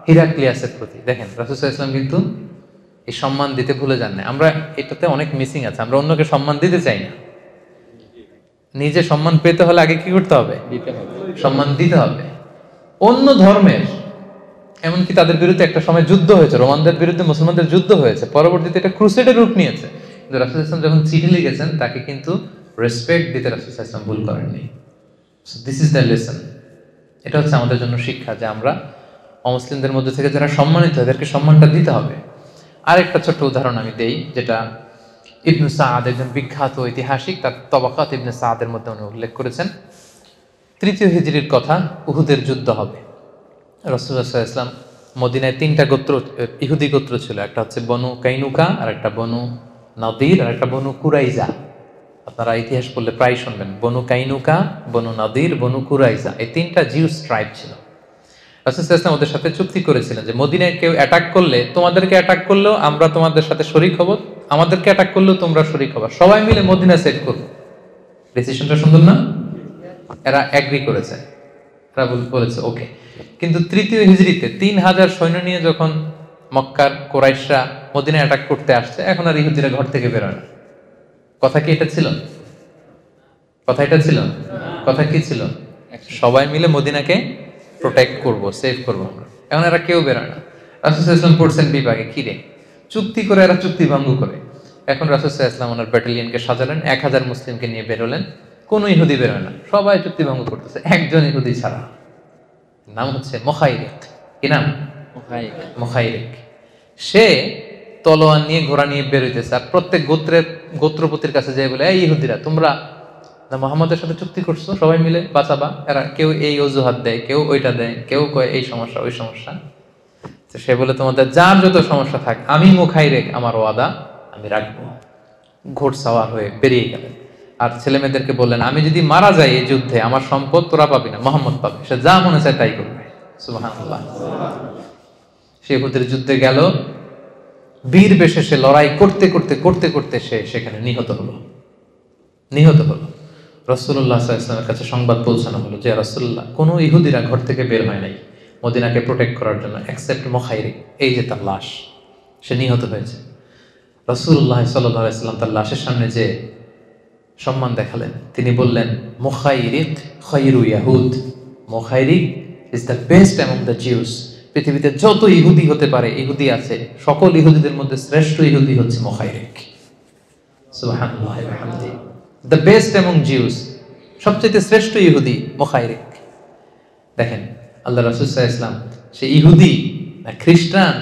হিরাক্লিয়াসের প্রতি। দেখেন রাসূল সাল্লাল্লাহু আলাইহি ওয়াসাল্লাম কিন্তু এই সম্মান দিতে ভুলে যান না। আমরা এটাতে অনেক মিসিং আছে, আমরা অন্যকে সম্মান দিতে চাই না। নিজে সম্মান পেতে হলে আগে কি করতে হবে? সম্মান দিতে হবে। অন্য ধর্মের, এমনকি তাদের বিরুদ্ধে একটা সময় যুদ্ধ হয়েছে, রোমানদের বিরুদ্ধে মুসলমানদের যুদ্ধ হয়েছে, পরবর্তীতে এটা ক্রুসেডের রূপ নিয়েছে। কিন্তু রাসূল সাল্লাল্লাহু আলাইহি ওয়াসাল্লাম যখন চিঠি লিখেছেন, তাকে কিন্তু রেসপেক্ট দিতে রাসূল সাল্লাল্লাহু আলাইহি ওয়াসাল্লাম ভুল করেননি। So this is the lesson. এটা হচ্ছে আমাদের জন্য শিক্ষা যে আমরা অমুসলিমদের মধ্যে থেকে যারা সম্মানিত, এদেরকে সম্মানটা দিতে হবে। আরেকটা ছোট্ট উদাহরণ আমি দেই, যেটা ইবনে সাআদ, একজন বিখ্যাত ঐতিহাসিক, তার তবাকাত ইবনে সাআদের মধ্যে উনি উল্লেখ করেছেন। 3য় হিজরির কথা, উহুদের যুদ্ধ হবে। রাসূলুল্লাহ সাল্লাল্লাহু আলাইহি ওয়াসাল্লাম মদিনায় 3টা গোত্র, ইহুদি গোত্র ছিল। একটা হচ্ছে বনু কাইনুকা, আর একটা বনু নাদির, আর একটা বনু কুরাইজা। আপনারা ইতিহাস পড়লে প্রায় শুনবেন বনু কাইনুকা, বনু নাদির, বনু কুরাইজা, এই 3টা জিউস ট্রাইব ছিল। রাসূল সাল্লাল্লাহু আলাইহি ওয়াসাল্লাম ওদের সাথে চুক্তি করেছিলেন যে মদিনায় কেউ অ্যাটাক করলে, তোমাদেরকে অ্যাটাক করলেও আমরা তোমাদের সাথে শরীক হব, আমাদেরকে অ্যাটাক করলেও তোমরা শরীক হবা, সবাই মিলে মদিনা সেট করব। ডিসিশনটা সুন্দর না? এরা এগ্রি করেছে, এরা বলেছে ওকে। কিন্তু 3য় হিজরিতে 3000 সৈন্য নিয়ে যখন মক্কার কুরাইশরা মদিনায় অ্যাটাক করতে আসছে, এখন আর ইহুদিরা ঘর থেকে বেরোয় না। কথা কি এটা ছিল? কথা এটা ছিল? কথা কি ছিল? সবাই মিলে মদিনাকে প্রোটেক্ট করব, সেভ করবো আমরা। এখন এরা কেউ বেরোয় না। রাসূল সাল্লাল্লাহু আলাইহি ওয়াসাল্লাম পড়ছেন বিভাগে, কি রে চুক্তি করে এরা চুক্তি ভঙ্গ করে। এখন রাসূল সাল্লাল্লাহু আলাইহি ওয়াসাল্লাম ওনার ব্যাটালিয়নকে সাজালেন, 1000 মুসলিমকে নিয়ে বেরোলেন। কোনো ইহুদি বেরোয় না, সবাই চুক্তি ভঙ্গ করতেছে, একজন ইহুদি ছাড়া। নাম হচ্ছে মুখাইরিক। কি নাম? মুখাইরিক। সে তলোয়ার নিয়ে, ঘোড়া নিয়ে বেরোইতেছে, আর প্রত্যেক গোত্রপতির কাছে যায় বলে, এই ইহুদিরা তোমরা মুহাম্মদের সাথে চুক্তি করছো, সবাই মিলে বাঁচাবা। এরা কেউ এই অজুহাত দেয়, কেউ ওইটা দেয়, কেউ কয় এই সমস্যা ওই সমস্যা। তো সে বলে, তোমাদের যার যত সমস্যা থাক, আমি মুখাইরিক, আমার ওয়াদা আমি রাখবো। ঘোড়সাওয়ার হয়ে বেরিয়ে গেলেন। আর ছেলে মেয়েদেরকে বললেন, আমি যদি মারা যাই এই যুদ্ধে, আমার সম্পদ তোরা পাবি না, মুহাম্মদ পাবে, সে যা মনে চায় তাই করবে। সুবহানাল্লাহ। সে উহুদের যুদ্ধে গেল, বীর বেশে সে লড়াই করতে করতে করতে করতে সে সেখানে নিহত হলো। রাসূলুল্লাহ সাল্লাল্লাহু আলাইহি ওয়াসাল্লামের কাছে সংবাদ পৌঁছানো হলো যে, রাসূলুল্লাহ, কোনো ইহুদিরা ঘর থেকে বের হয় নাই মদিনাকে প্রোটেক্ট করার জন্য, এক্সেপ্ট মুখাইরিক। এই যে তার লাশ, সে নিহত হয়েছে। রাসূলুল্লাহ সাল্লাল্লাহু আলাইহি ওয়াসাল্লাম তার লাশের সামনে যে সম্মান দেখালেন, তিনি বললেন, মুখাইরিক খায়রু ইয়াহুদ। Mukhairiq is the best among the Jews. পৃথিবীতে যত ইহুদি হতে পারে, ইহুদি আছে, সকল ইহুদিদের মধ্যে শ্রেষ্ঠ ইহুদি হচ্ছে মুখাইরিক। সুবহানাল্লাহ ওয়া বিহামদিহি। দ্য বেস্ট অ্যামং জিউস, সবচেয়ে শ্রেষ্ঠ ইহুদি মুখাইরিক। দেখেন, আল্লাহ রাসূল সাল্লাল্লাহু আলাইহি ওয়াসাল্লাম সে ইহুদি না খ্রিস্টান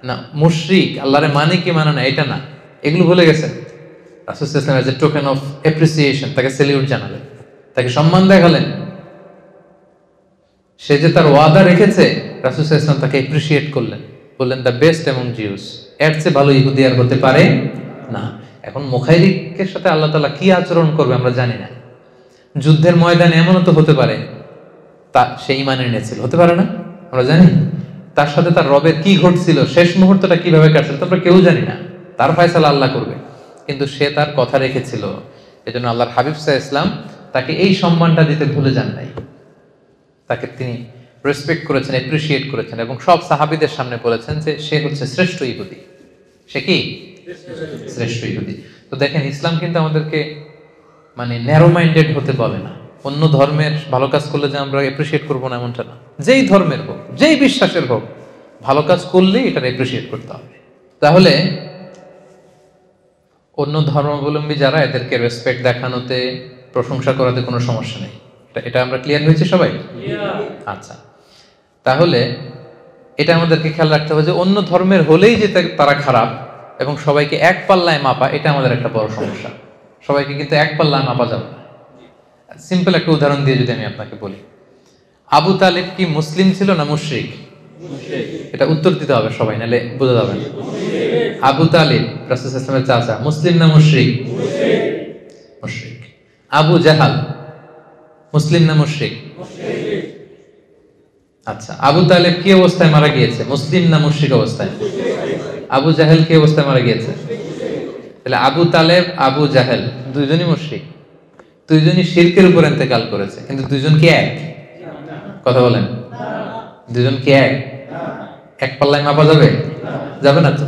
না মুশরিক, আল্লাহরে মানে কি মানে না এটা না, এগুলো ভুলে গেছেন। রাসূল সাল্লাল্লাহু আলাইহি ওয়াসাল্লাম as a token of appreciation তাকে সেলিউট জানালেন, তাকে সম্মান দেখালেন। সে যে তার ওয়াদা রেখেছে, রাসূল সাল্লাল্লাহু আলাইহি ওয়াসাল্লাম তাকে অ্যাপ্রিশিয়েট করলেন, বললেন দ্য বেস্ট অ্যামং জিউস। এর চেয়ে ভালো ইহুদি আর হতে পারে না। এখন মুখাইরিকের সাথে আল্লাহ তাআলা কি আচরণ করবে আমরা জানি না। যুদ্ধের ময়দানে এমনও তো হতে পারে তা সে ঈমান এনেছিল, হতে পারে না, আমরা জানি। তার সাথে তার রবের কি ঘটছিল, শেষ মুহূর্তটা কিভাবে কাটছিল, আমরা কেউ জানি না। তার ফয়সালা আল্লাহ করবে, কিন্তু সে তার কথা রেখেছিল। এজন্য আল্লাহর হাবিব সাল্লাল্লাহু আলাইহি ওয়াসাল্লাম তাকে এই সম্মানটা দিতে ভুলে যান নাই। তাকে তিনি রেসপেক্ট করেছেন, অ্যাপ্রিশিয়েট করেছেন, এবং সব সাহাবীদের সামনে বলেছেন যে সে হচ্ছে শ্রেষ্ঠ ইহুদি। সে কি? শ্রেষ্ঠ ইহুদি। তো দেখেন, ইসলাম কিন্তু আমাদেরকে মানে ন্যারো মাইন্ডেড হতে বলে না। অন্য ধর্মের ভালো কাজ করলে যে আমরা অ্যাপ্রিশিয়েট করবো না, এমনটা না। যেই ধর্মের হোক, যেই বিশ্বাসের হোক, ভালো কাজ করলেই এটার অ্যাপ্রিশিয়েট করতে হবে। তাহলে অন্য ধর্মাবলম্বী যারা, এদেরকে রেসপেক্ট দেখানোতে, প্রশংসা করাতে কোনো সমস্যা নেই। এটা আমরা ক্লিয়ার হয়েছে সবাই? আচ্ছা, তাহলে এটা আমাদেরকে খেয়াল রাখতে হবে যে অন্য ধর্মের হলেই যে তারা খারাপ এবং সবাইকে এক পাল্লায় মাপা, এটা আমাদের একটা বড় সমস্যা। সবাইকে কিন্তু এক পাল্লায় মাপা যাবে না। সিম্পল একটা উদাহরণ দিয়ে যদি আমি আপনাকে বলি, আবু তালেব কি মুসলিম ছিল না মুশরিক? এটা উত্তর দিতে হবে সবাই, নাহলে বোঝা যাবে না। আবু তালেব রাসূল সাল্লাল্লাহু আলাইহি ওয়াসাল্লামের চাচা, মুসলিম না মুশরিক? মুশরিক। আবু জাহাল মুসলিম না মুশরিক? আচ্ছা, আবু তালেব কি অবস্থায় মারা গিয়েছে, মুসলিম না মুশরিক অবস্থায়? আবু জাহেল কি অবস্থায় মারা গিয়েছে? তাহলে আবু তালেব, আবু জাহেল দুইজনই মুশরিক, দুইজনই শিরকের উপর ইন্তেকাল করেছে, কিন্তু দুইজন কি এক? কথা বলেন, দুইজন কি এক? এক পাল্লায় মাপা যাবে? যাবে না তো।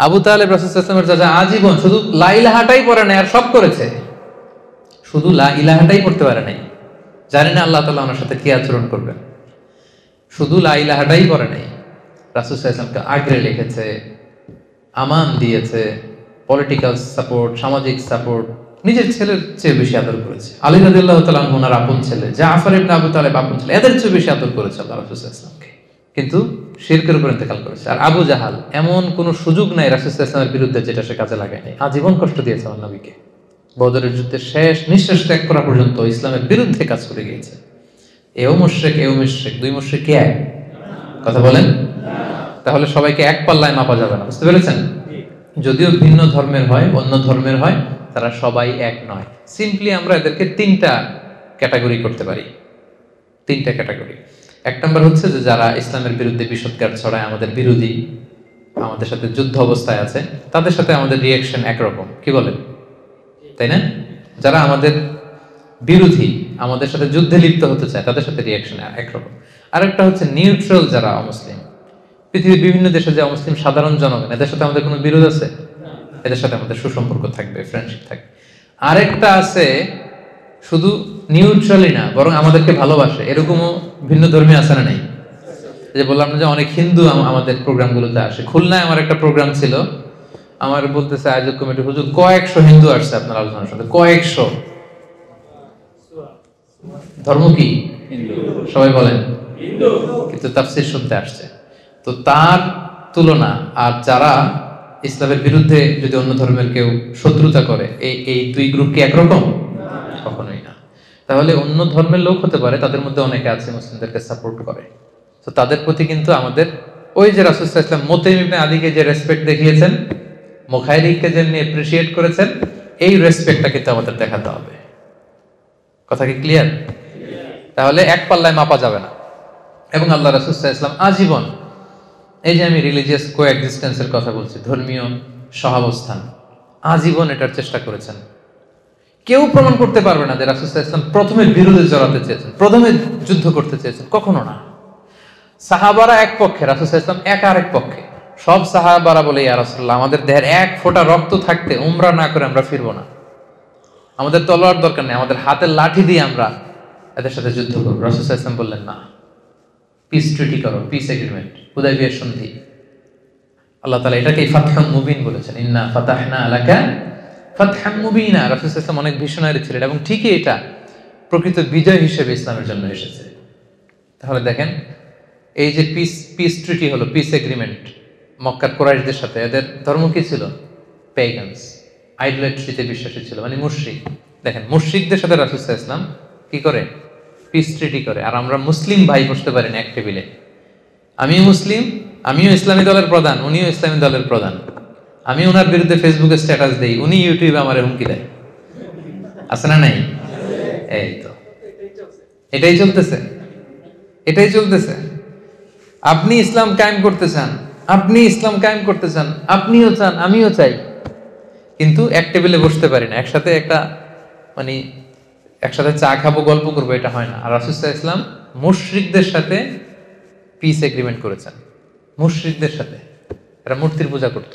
আবু তালেব রাসূল সাল্লাল্লাহু আলাইহি ওয়াসাল্লামের চাচা, আজীবন শুধু লা ইলাহাটাই পড়ে নাই, আর সব করেছে, শুধু লা ইলাহাটাই পড়তে পারে নাই। জানি না আল্লাহ তাআলা ওনার সাথে কি আচরণ করবেন। শুধু লা ইলাহাটাই পড়ে নাই, রাসূল সাল্লাল্লাহু আলাইহি ওয়াসাল্লামকে আগলে রেখেছে, আমান দিয়েছে, পলিটিক্যাল সাপোর্ট, সামাজিক সাপোর্ট, নিজের ছেলের চেয়ে বেশি আদর করেছে। আলী রাদিয়াল্লাহু তাআলা আনহু ওনার আপন ছেলে, জাফর ইবনে আবু তালেব আপন ছেলে, এদের চেয়ে বেশি আদর করেছে আল্লাহ রাসূল সাল্লাল্লাহু আলাইহি ওয়াসাল্লামকে, কিন্তু শিরকের উপর ইন্তেকাল করেছে। আর আবু জাহাল, এমন কোন সুযোগ নাই রাসূল সাল্লাল্লাহু আলাইহি ওয়াসাল্লামের বিরুদ্ধে যেটা সে কাজে লাগায় নাই। আজীবন কষ্ট দিয়েছে আমার নবীকে। বদরের যুদ্ধে শেষ নিঃশ্বাস ত্যাগ করা পর্যন্ত ইসলামের বিরুদ্ধে কাজ করে গিয়েছে। এও মুশরিক, এও মুশরিক, দুই মুশরিক কি এক? কথা বলেন। তাহলে সবাইকে এক পাল্লায় মাপা যাবে না, বুঝতে পেরেছেন? যদিও ভিন্ন ধর্মের হয়, অন্য ধর্মের হয়, তারা সবাই এক নয়। সিম্পলি আমরা এদেরকে তিনটা ক্যাটাগরি করতে পারি, তিনটা ক্যাটাগরি। এক নম্বর হচ্ছে যে যারা ইসলামের বিরুদ্ধে বিষোদ্গার ছড়ায়, আমাদের বিরোধী, আমাদের সাথে যুদ্ধ অবস্থায় আছে, তাদের সাথে আমাদের রিয়াকশন একরকম, কি বলেন, তাই না? যারা আমাদের বিরোধী, আমাদের সাথে যুদ্ধে লিপ্ত হতে চায়, তাদের সাথে রিয়াকশন একরকম। আরেকটা হচ্ছে নিউট্রাল, যারা অমুসলিম, পৃথিবীর বিভিন্ন দেশে যে অমুসলিম সাধারণ জনগণ, এদের সাথে আমাদের কোনো বিরোধ আছে? এদের সাথে আমাদের সুসম্পর্ক থাকবে, ফ্রেন্ডশিপ থাকবে। আরেকটা আছে, শুধু নিউট্রালি না, বরং আমাদেরকে ভালোবাসে, এরকমও ভিন্ন ধর্মী আছে না? নেই? যে বললাম না যে অনেক হিন্দু আমাদের প্রোগ্রামগুলোতে আসে। খুলনায় আমার একটা প্রোগ্রাম ছিল, আমার বলতেছে আয়োজক কমিটি, হুজুর কয়েকশো হিন্দু আসছে আপনার আলোচনার সাথে, কয়েকশো। ধর্ম কি? সবাই বলেন কিন্তু তাফসীর শুনতে আসছে। তো তার তুলনা আর যারা ইসলামের বিরুদ্ধে যদি অন্য ধর্মের কেউ শত্রুতা করে, এই দুই গ্রুপ কি একরকম? কখনোই না। তাহলে অন্য ধর্মের লোক হতে পারে, তাদের মধ্যে অনেকে আছে মুসলিমদেরকে সাপোর্ট করে। তো তাদের প্রতি কিন্তু আমাদের ওই যে রাসূল সাল্লাল্লাহু আলাইহি ওয়াসাল্লাম মুতাইম ইবনে আদিকে যে রেসপেক্ট দেখিয়েছেন, মুখাইরিককে যেমনি অ্যাপ্রিশিয়েট করেছেন, এই রেসপেক্টটা কিন্তু আমাদের দেখাতে হবে। কথা কি ক্লিয়ার? তাহলে এক পাল্লায় মাপা যাবে না। এবং আল্লাহ রাসূল সাল্লাল্লাহু আলাইহি ওয়াসাল্লাম আজীবন, এই যে আমি রিলিজিয়াস কোএক্সিস্টেন্সের কথা বলছি, ধর্মীয় সহাবস্থান, আজীবন এটার চেষ্টা করেছেন। কেউ প্রমাণ করতে পারবে না যে রাসূল সাল্লাল্লাহু আলাইহি ওয়াসাল্লাম প্রথমে বিরোধে জড়াতে চেয়েছেন, প্রথমে যুদ্ধ করতে চেয়েছেন, কখনো না। সাহাবারা এক পক্ষে, রাসূল সাল্লাল্লাহু আলাইহি ওয়াসাল্লাম এক আরেক পক্ষে। সব সাহাবারা বলে, ইয়া রাসূলুল্লাহ, আমাদের দেহের এক ফোঁটা রক্ত থাকতে উমরা না করে আমরা ফিরবো না, আমাদের তলোয়ার দরকার নেই, আমাদের হাতের লাঠি দিয়ে আমরা এদের সাথে যুদ্ধ করবো। রাসূল সাল্লাল্লাহু আলাইহি ওয়াসাল্লাম বললেন, না, পিস ট্রিটি করো, পিস এগ্রিমেন্ট, হুদায়বিয়ার সন্ধি। আল্লাহ তাআলা এটাকে ফাতহুম মুবিন বলেছেন, ইন্না ফাতাহনা লাকা ফাতহাম মুবিনা। রাসূল সাল্লাল্লাহু আলাইহি ওয়াসাল্লাম অনেক ভিশনারি ছিলেন, এবং ঠিকই এটা প্রকৃত বিজয় হিসেবে ইসলামের জন্য এসেছে। তাহলে দেখেন, এই যে পিস ট্রিটি হলো, পিস এগ্রিমেন্ট মক্কার কুরাইশদের সাথে, এদের ধর্ম কি ছিল? পেগানস, আইডোলেট্রিতে বিশ্বাসী ছিল, মানে মুশরিক। দেখেন, মুশরিকদের সাথে রাসূল সাল্লাল্লাহু আলাইহি ওয়াসাল্লাম কি করে? পিস ট্রিটি করে। আর আমরা মুসলিম ভাই বসতে পারি না এক টেবিলে। আমিও মুসলিম, আমিও ইসলামী দলের প্রধান, উনিও ইসলামী দলের প্রধান। আমি ওনার বিরুদ্ধে ফেসবুকে স্ট্যাটাস দেই, উনি ইউটিউবে আমার হুমকি দেয়। আছে না নাই? এই তো এটাই চলতেছে, এটাই চলতেছে। আপনি ইসলাম কায়েম করতে চান, আপনি ইসলাম কায়েম করতে চান, আপনিও চান, আমিও চাই, কিন্তু এক টেবিলে বসতে পারি না, একসাথে মানে একসাথে চা খাবো, গল্প করবো, এটা হয় না। আর রাসূল সাল্লাল্লাহু আলাইহি ওয়াসাল্লাম মুশরিকদের সাথে পিস এগ্রিমেন্ট করেছেন। মুশরিকদের সাথে, এরা মূর্তির পূজা করত।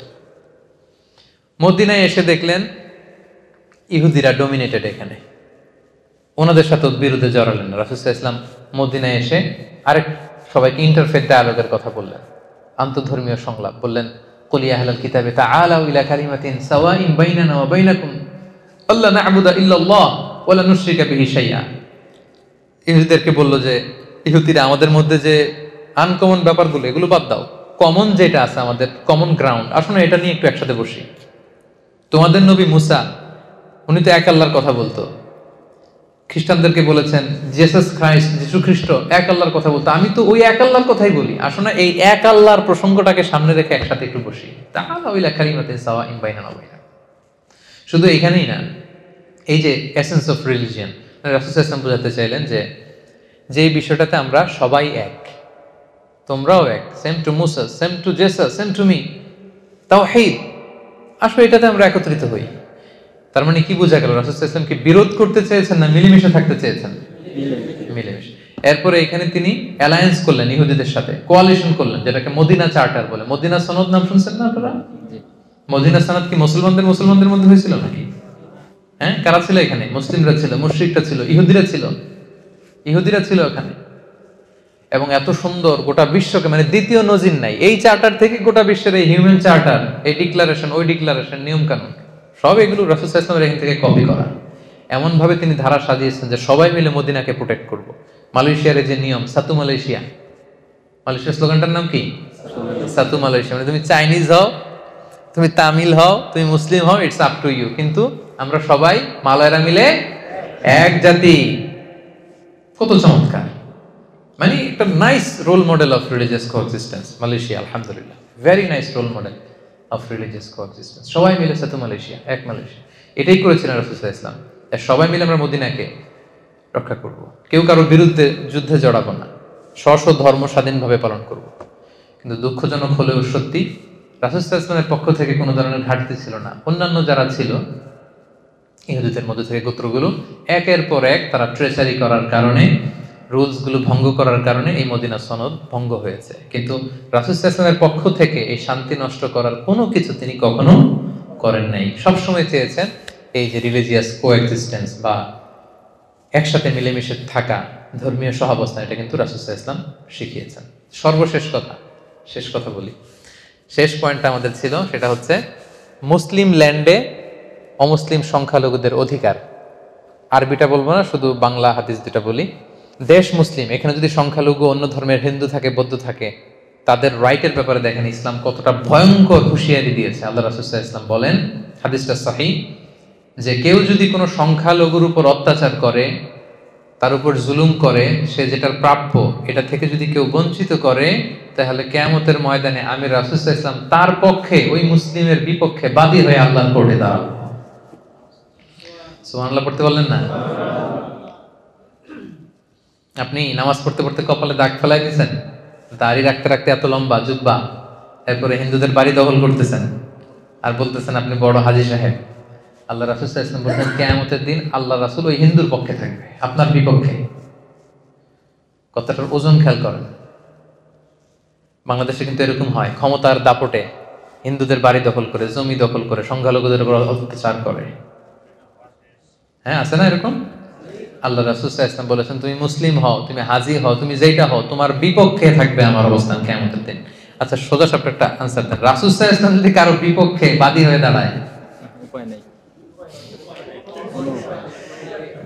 মদিনায় এসে দেখলেন ইহুদিরা ডমিনেটেড এখানে, ওনাদের সাথে বিরুদ্ধে জড়ালেন না। রাসূল সাল্লাল্লাহু আলাইহি ওয়াসাল্লাম মদিনায় এসে আরেক সবাইকে ইন্টারফেথ ডায়ালগের কথা বললেন, আন্তঃধর্মীয় সংলাপ বললেন, কুল ইয়া আহলাল কিতাবি তাআলাউ ইলা কালিমাতিন সাওয়াইন বাইনানা ওয়া বাইনাকুম আল্লা না'বুদা ইল্লাল্লাহ ওয়া লা নুশরিকা বিহি শাইআ। ইহুদিদেরকে বলল যে, ইহুদিরা, আমাদের মধ্যে যে আনকমন ব্যাপারগুলো, এগুলো বাদ দাও, কমন যেটা আছে, আমাদের কমন গ্রাউন্ড, আসলে এটা নিয়ে একটু একসাথে বসি। তোমাদের নবী মুসা, উনি তো এক আল্লাহর কথা বলতো। খ্রিস্টানদেরকে বলেছেন জেসাস খ্রাইস্ট, যিশু খ্রিস্ট এক আল্লাহর কথা বলতো, আমি তো ওই এক আল্লাহর কথাই বলি। আসলে এই এক আল্লাহর প্রসঙ্গটাকে সামনে রেখে একসাথে একটু বসি। তাআলাউ ইলা কালিমাতিন সাওয়াইন বাইনানা ওয়া বাইনাকুম। শুধু এখানেই না, এই যে এসেন্স অফ রিলিজিয়ন, রাসূল সাল্লাল্লাহু আলাইহি ওয়াসাল্লাম বোঝাতে চাইলেন যে এই বিষয়টাতে আমরা সবাই এক, তোমরাও এক, same to Musa, same to Jesus, same to me, তাওহীদ। আসলে এটাতে আমরা একত্রিত হই। তার মানে কি বোঝা গেল? রাসূল সাল্লাল্লাহু আলাইহি ওয়াসাল্লাম কি বিরোধ করতে চেয়েছেন না মিলেমিশে থাকতে চেয়েছেন? মিলেমিশে। এরপরে এখানে তিনি অ্যালায়েন্স করলেন ইহুদিদের সাথে, কোয়ালিশন করলেন, যেটাকে মদিনা চার্টার বলে। মদিনা সনদ নাম শুনছেন না আপনারা? মদিনা সনদ কি মুসলমানদের মধ্যে হয়েছিল নাকি? হ্যাঁ, কারা ছিল এখানে? মুসলিমরা ছিল, মুশরিকরা ছিল, ইহুদিরা ছিল এখানে। এবং এত সুন্দর, গোটা বিশ্বকে, মানে দ্বিতীয় নজির নাই এই চার্টার থেকে, গোটা বিশ্বের এই হিউম্যান চার্টার, এই ডিক্লারেশন, ওই ডিক্লারেশন, নিয়ম কানুন, সব এগুলো রাসূল সাল্লাল্লাহু আলাইহি ওয়াসাল্লামের এখান থেকে কপি করা। এমন ভাবে তিনি ধারা সাজিয়েছেন যে সবাই মিলে মদিনাকে প্রোটেক্ট করব। মালয়েশিয়ার যে নিয়ম, সাতু মালয়েশিয়া, মালয়েশিয়ার স্লোগানটার নাম কি? সাতু মালয়েশিয়া। মানে তুমি চাইনিজ হও, তুমি তামিল হও, তুমি মুসলিম হও, ইটস আপ টু ইউ, কিন্তু আমরা সবাই মালয়েরা মিলে এক জাতি। কত চমৎকার! মানে একটা nice role model of religious coexistence Malaysia, আলহামদুলিল্লাহ, very nice role model of religious coexistence. সবাই মিলে সাথে মালয়েশিয়া, এক মালয়েশিয়া, এটাই করেছিলেন রাসূল সাল্লাল্লাহু আলাইহি ওয়াসাল্লাম। সবাই মিলে আমরা মদিনাকে রক্ষা করব, কেউ কারোর বিরুদ্ধে যুদ্ধে জড়াবো না, স্ব ধর্ম স্বাধীনভাবে পালন করব। কিন্তু দুঃখজনক হলেও সত্যি, রাসূল সাল্লাল্লাহু আলাইহি ওয়াসাল্লামের পক্ষ থেকে কোনো ধরনের ঘাটতি ছিল না। অন্যান্য যারা ছিল ইহুদিদের মধ্যে থেকে গোত্রগুলো, একের পর এক তারা ট্রেচারি করার কারণে রুলসগুলো ভঙ্গ করার কারণে এই মদিনা সনদ ভঙ্গ হয়েছে। কিন্তু রাসূল সাল্লাল্লাহু আলাইহি ওয়াসাল্লামের পক্ষ থেকে এই শান্তি নষ্ট করার কোনো কিছু তিনি কখনো করেন নাই। সবসময় চেয়েছেন এই যে রিলিজিয়াস কোএক্সিস্টেন্স বা একসাথে মিলেমিশে থাকা, ধর্মীয় সহাবস্থান, এটা কিন্তু রাসূল সাল্লাল্লাহু আলাইহি ওয়াসাল্লাম শিখিয়েছেন। সর্বশেষ কথা, শেষ কথা বলি, শেষ পয়েন্টটা আমাদের ছিল, সেটা হচ্ছে মুসলিম ল্যান্ডে অমুসলিম সংখ্যালঘুদের অধিকার। আরবিটা বলবো না, শুধু বাংলা হাদিস দুটা বলি। দেশ মুসলিম, এখানে যদি সংখ্যালঘু অন্য ধর্মের হিন্দু থাকে, বৌদ্ধ থাকে, তাদের রাইটের ব্যাপারে দেখেন ইসলাম কতটা ভয়ঙ্কর হুঁশিয়ারি দিয়েছে। আল্লাহ রাসূল সাল্লাল্লাহু আলাইহি ওয়াসাল্লাম বলেন, হাদিসটা সহিহ, যে কেউ যদি কোনো সংখ্যালঘুর উপর অত্যাচার করে, তার উপর জুলুম করে, সে যেটার প্রাপ্য এটা থেকে যদি কেউ বঞ্চিত করে, তাহলে কিয়ামতের ময়দানে আমি রাসূল সাল্লাল্লাহু আলাইহি ওয়াসাল্লাম তার পক্ষে, ওই মুসলিমের বিপক্ষে বাদী হয়ে আল্লাহর কোর্টে দাঁড়াবো। সুবহানাল্লাহ পড়তে বললেন না? আপনি নামাজ পড়তে পড়তে কপালে দাগ ফেলাই দিয়েছেন, দাড়ি রাখতে রাখতে এত লম্বা জুব্বা, এরপরে হিন্দুদের বাড়ি দখল করতেছেন আর বলতেছেন আপনি বড় হাজী সাহেব। আল্লাহ রাসূল সাল্লাল্লাহু আলাইহি ওয়াসাল্লাম বলেন কিয়ামতের দিন আল্লাহ রাসূল ওই হিন্দুর পক্ষে থাকবে, আপনার বিপক্ষে। কথাটার ওজন খেয়াল করেন। বাংলাদেশে কিন্তু এরকম হয়, ক্ষমতার দাপটে হিন্দুদের বাড়ি দখল করে, জমি দখল করে, সংখ্যালঘুদের উপর অত্যাচার করে। হ্যাঁ, আছে না এরকম? আল্লাহ রাসূল সাল্লাল্লাহু আলাইহি ওয়াসাল্লাম বলেছেন তুমি মুসলিম হও, তুমি হাজী হও, তুমি যেটা হও, তোমার বিপক্ষে থাকবে আমার অবস্থান কিয়ামতের দিন। আচ্ছা, সোজা সাপটা একটা আনসার দেন, রাসূল সাল্লাল্লাহু আলাইহি ওয়াসাল্লাম যদি কারো বিপক্ষে বাদী হয়ে দাঁড়ায়, উপায় নেই,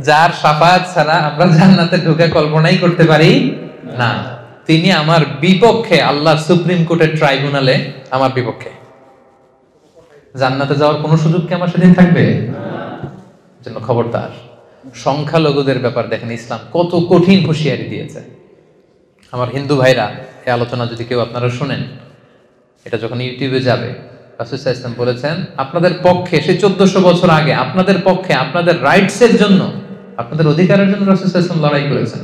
যার শাফাআত ছাড়া আমরা জান্নাতে ঢোকা কল্পনাই করতে পারি না, তিনি আমার বিপক্ষে, আল্লাহর সুপ্রিম কোর্টের ট্রাইব্যুনালে আমার বিপক্ষে। জান্নাতে যাওয়ার কোনো সুযোগ কি আমার সেদিন থাকবে? জন্য খবরদার। সংখ্যালঘুদের ব্যাপার দেখেন ইসলাম কত কঠিন হুঁশিয়ারি দিয়েছে। আমার হিন্দু ভাইরা, এই আলোচনা যদি কেউ আপনারা শুনেন, এটা যখন ইউটিউবে যাবে, রাসূল সাল্লাল্লাহু আলাইহি ওয়াসাল্লাম বলেছেন আপনাদের পক্ষে, সে 1400 বছর আগে আপনাদের পক্ষে, আপনাদের রাইটসের জন্য, আপনাদের অধিকারের জন্য রাসূল সাল্লাল্লাহু আলাইহি ওয়াসাল্লাম লড়াই করেছেন।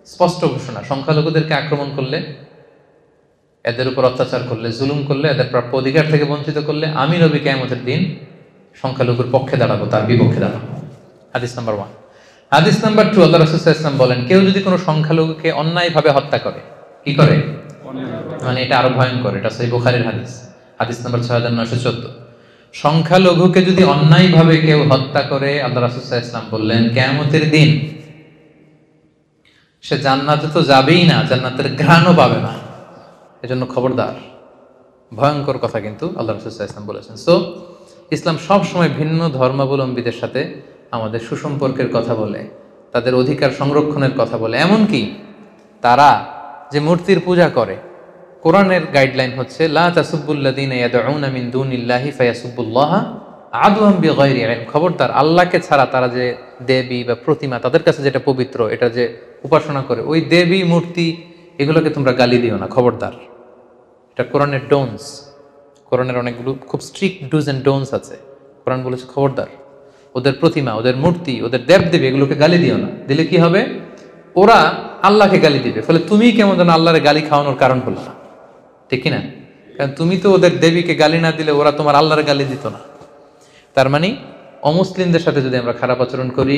স্পষ্ট ঘোষণা, সংখ্যালঘুদেরকে আক্রমণ করলে, এদের উপর অত্যাচার করলে, জুলুম করলে, এদের প্রাপ্য অধিকার থেকে বঞ্চিত করলে, আমি নবী কিয়ামতের দিন সংখ্যালঘুর পক্ষে দাঁড়াবো, তার বিপক্ষে দাঁড়াবো। হাদিস নাম্বার 1। হাদিস নাম্বার 2, আল্লাহ রাসূল সাল্লাল্লাহু আলাইহি ওয়াসাল্লাম বলেন কেউ যদি কোনো সংখ্যালঘুকে অন্যায়ভাবে হত্যা করে, কি করে? মানে এটা আরো ভয়ঙ্কর, এটা সহিহ বুখারীর হাদিস, হাদিস নাম্বার 6914। সংখ্যালঘুকে যদি অন্যায়ভাবে কেউ হত্যা করে, আল্লাহ রাসূল সাল্লাল্লাহু আলাইহি ওয়াসাল্লাম বললেন কিয়ামতের দিন সে জান্নাতে তো যাবেই না, জান্নাতের ঘ্রাণও পাবে না। এজন্য খবরদার, ভয়ঙ্কর কথা কিন্তু আল্লাহ রাসূল সাল্লাল্লাহু আলাইহি ওয়াসাল্লাম বলেছেন। সো ইসলাম সব সময় ভিন্ন ধর্মাবলম্বীদের সাথে আমাদের সুসম্পর্কের কথা বলে, তাদের অধিকার সংরক্ষণের কথা বলে। এমনকি তারা যে মূর্তির পূজা করে, কোরআনের গাইডলাইন হচ্ছে লা তাসুব্বুল্লাযীনা ইয়াদউনা মিন দুনিল্লাহি ফায়াসুব্বুল্লাহা আদওয়াম বিগাইরি ইলম। খবরদার, আল্লাহকে ছাড়া তারা যে দেবী বা প্রতিমা, তাদের কাছে যেটা পবিত্র, এটা যে উপাসনা করে, ওই দেবী মূর্তি এগুলোকে তোমরা গালি দিও না, খবরদার। এটা কোরআনের ডোনস। কোরআনের অনেকগুলো খুব স্ট্রিক্ট ডুজ এন্ড ডোনস আছে। কোরআন বলেছে খবরদার, ওদের প্রতিমা, ওদের মূর্তি, ওদের দেবদেবী এগুলোকে গালি দিও না। দিলে কি হবে? ওরা আল্লাহকে গালি দিবে, ফলে তুমি কেমন যেন আল্লাহরে গালি খাওয়ানোর কারণ হলো না, ঠিক কিনা? কারণ তুমি তো ওদের দেবীকে গালি না দিলে ওরা তোমার আল্লাহর গালি দিত না। তার মানে অমুসলিমদের সাথে যদি আমরা খারাপ আচরণ করি,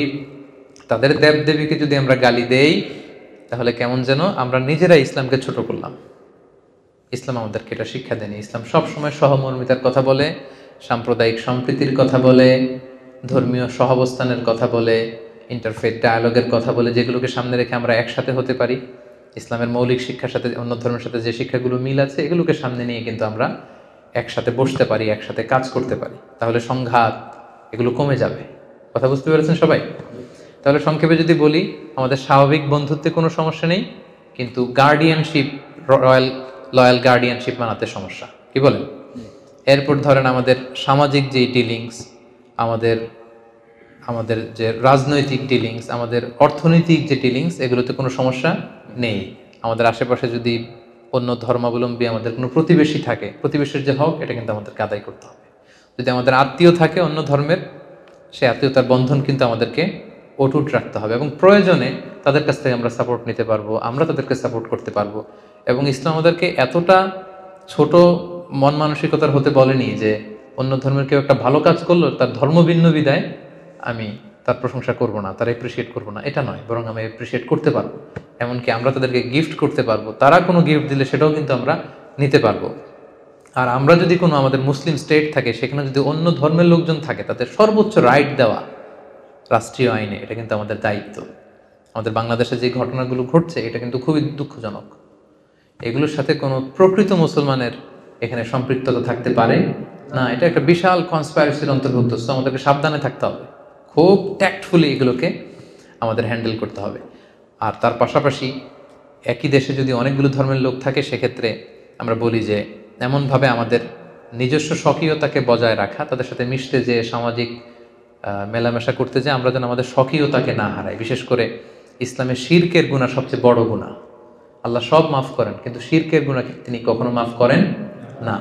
তাদের দেবদেবীকে যদি আমরা গালি দেই, তাহলে কেমন যেন আমরা নিজেরা ইসলামকে ছোট করলাম। ইসলাম আমাদেরকে এটা শিক্ষা দেয়নি। ইসলাম সবসময় সহমর্মিতার কথা বলে, সাম্প্রদায়িক সম্প্রীতির কথা বলে, ধর্মীয় সহাবস্থানের কথা বলে, ইন্টারফেথ ডায়ালগের কথা বলে, যেগুলোকে সামনে রেখে আমরা একসাথে হতে পারি। ইসলামের মৌলিক শিক্ষার সাথে অন্য ধর্মের সাথে যে শিক্ষাগুলো মিল আছে, এগুলোকে সামনে নিয়ে কিন্তু আমরা একসাথে বসতে পারি, একসাথে কাজ করতে পারি। তাহলে সংঘাত এগুলো কমে যাবে। কথা বুঝতে পেরেছেন সবাই? তাহলে সংক্ষেপে যদি বলি, আমাদের স্বাভাবিক বন্ধুত্বে কোনো সমস্যা নেই, কিন্তু গার্ডিয়ানশিপ, লয়াল গার্ডিয়ানশিপ বানাতে সমস্যা। কি বলেন? এরপর ধরেন আমাদের সামাজিক যে ডিলিংস, আমাদের যে রাজনৈতিক ডিলিংস, আমাদের অর্থনৈতিক যে ডিলিংস, এগুলোতে কোনো সমস্যা নেই। আমাদের আশেপাশে যদি অন্য ধর্মাবলম্বী আমাদের কোনো প্রতিবেশী থাকে, প্রতিবেশীর যে হক, এটা কিন্তু আমাদেরকে আদায় করতে হবে। যদি আমাদের আত্মীয় থাকে অন্য ধর্মের, সে আত্মীয়তার বন্ধন কিন্তু আমাদেরকে অটুট রাখতে হবে, এবং প্রয়োজনে তাদের কাছ থেকে আমরা সাপোর্ট নিতে পারবো, আমরা তাদেরকে সাপোর্ট করতে পারবো। এবং ইসলাম আমাদেরকে এতটা ছোট মন মানসিকতার হতে বলেনি যে অন্য ধর্মের কেউ একটা ভালো কাজ করলো, তার ধর্ম ভিন্ন বিদায় আমি তার প্রশংসা করব না, তার অ্যাপ্রিসিয়েট করব না, এটা নয়, বরং আমি অ্যাপ্রিসিয়েট করতে পারবো। এমনকি আমরা তাদেরকে গিফট করতে পারবো, তারা কোনো গিফট দিলে সেটাও কিন্তু আমরা নিতে পারবো। আর আমরা যদি কোনো আমাদের মুসলিম স্টেট থাকে, সেখানে যদি অন্য ধর্মের লোকজন থাকে, তাদের সর্বোচ্চ রাইট দেওয়া রাষ্ট্রীয় আইনে, এটা কিন্তু আমাদের দায়িত্ব। আমাদের বাংলাদেশে যে ঘটনাগুলো ঘটছে, এটা কিন্তু খুবই দুঃখজনক। এগুলোর সাথে কোনো প্রকৃত মুসলমানের এখানে সম্পৃক্ততা থাকতে পারে না। এটা একটা বিশাল কনস্পাইরেসির অন্তর্ভুক্ত। সো আমাদেরকে সাবধানে থাকতে হবে, খুব ট্যাক্টফুলি এগুলোকে আমাদের হ্যান্ডেল করতে হবে। আর তার পাশাপাশি একই দেশে যদি অনেকগুলো ধর্মের লোক থাকে, সেক্ষেত্রে আমরা বলি যে এমনভাবে আমাদের নিজস্ব স্বকীয়তাকে বজায় রাখা, তাদের সাথে মিশতে যে সামাজিক মেলামেশা করতে যে আমরা যেন আমাদের স্বকীয়তাকে না হারাই। বিশেষ করে ইসলামের শিরকের গুনাহ সবচেয়ে বড় গুনাহ। আল্লাহ সব মাফ করেন, কিন্তু শিরকের গুনাহকে তিনি কখনো মাফ করেন না।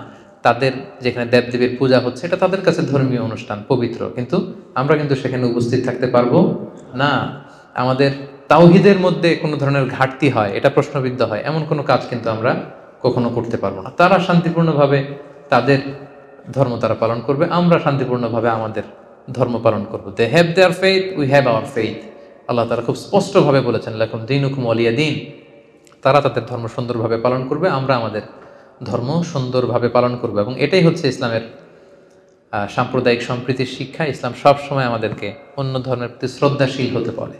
তাদের যেখানে দেবদেবীর পূজা হচ্ছে, এটা তাদের কাছে ধর্মীয় অনুষ্ঠান, পবিত্র, কিন্তু আমরা কিন্তু সেখানে উপস্থিত থাকতে পারবো না। আমাদের তাওহীদের মধ্যে কোনো ধরনের ঘাটতি হয়, এটা প্রশ্নবিদ্ধ হয়, এমন কোনো কাজ কিন্তু আমরা কখনো করতে পারবো না। তারা শান্তিপূর্ণভাবে তাদের ধর্ম তারা পালন করবে, আমরা শান্তিপূর্ণভাবে আমাদের ধর্ম পালন করবো। They have their faith, we have our faith. আল্লাহ তাআলা খুব স্পষ্টভাবে বলেছেন, লাকুম দীনুকুম ওয়ালিয়া দীন। তারা তাদের ধর্ম সুন্দরভাবে পালন করবে, আমরা আমাদের ধর্ম সুন্দরভাবে পালন করব। এবং এটাই হচ্ছে ইসলামের সাম্প্রদায়িক সম্প্রীতির শিক্ষা। ইসলাম সব সময় আমাদেরকে অন্য ধর্মের প্রতি শ্রদ্ধাশীল হতে বলে।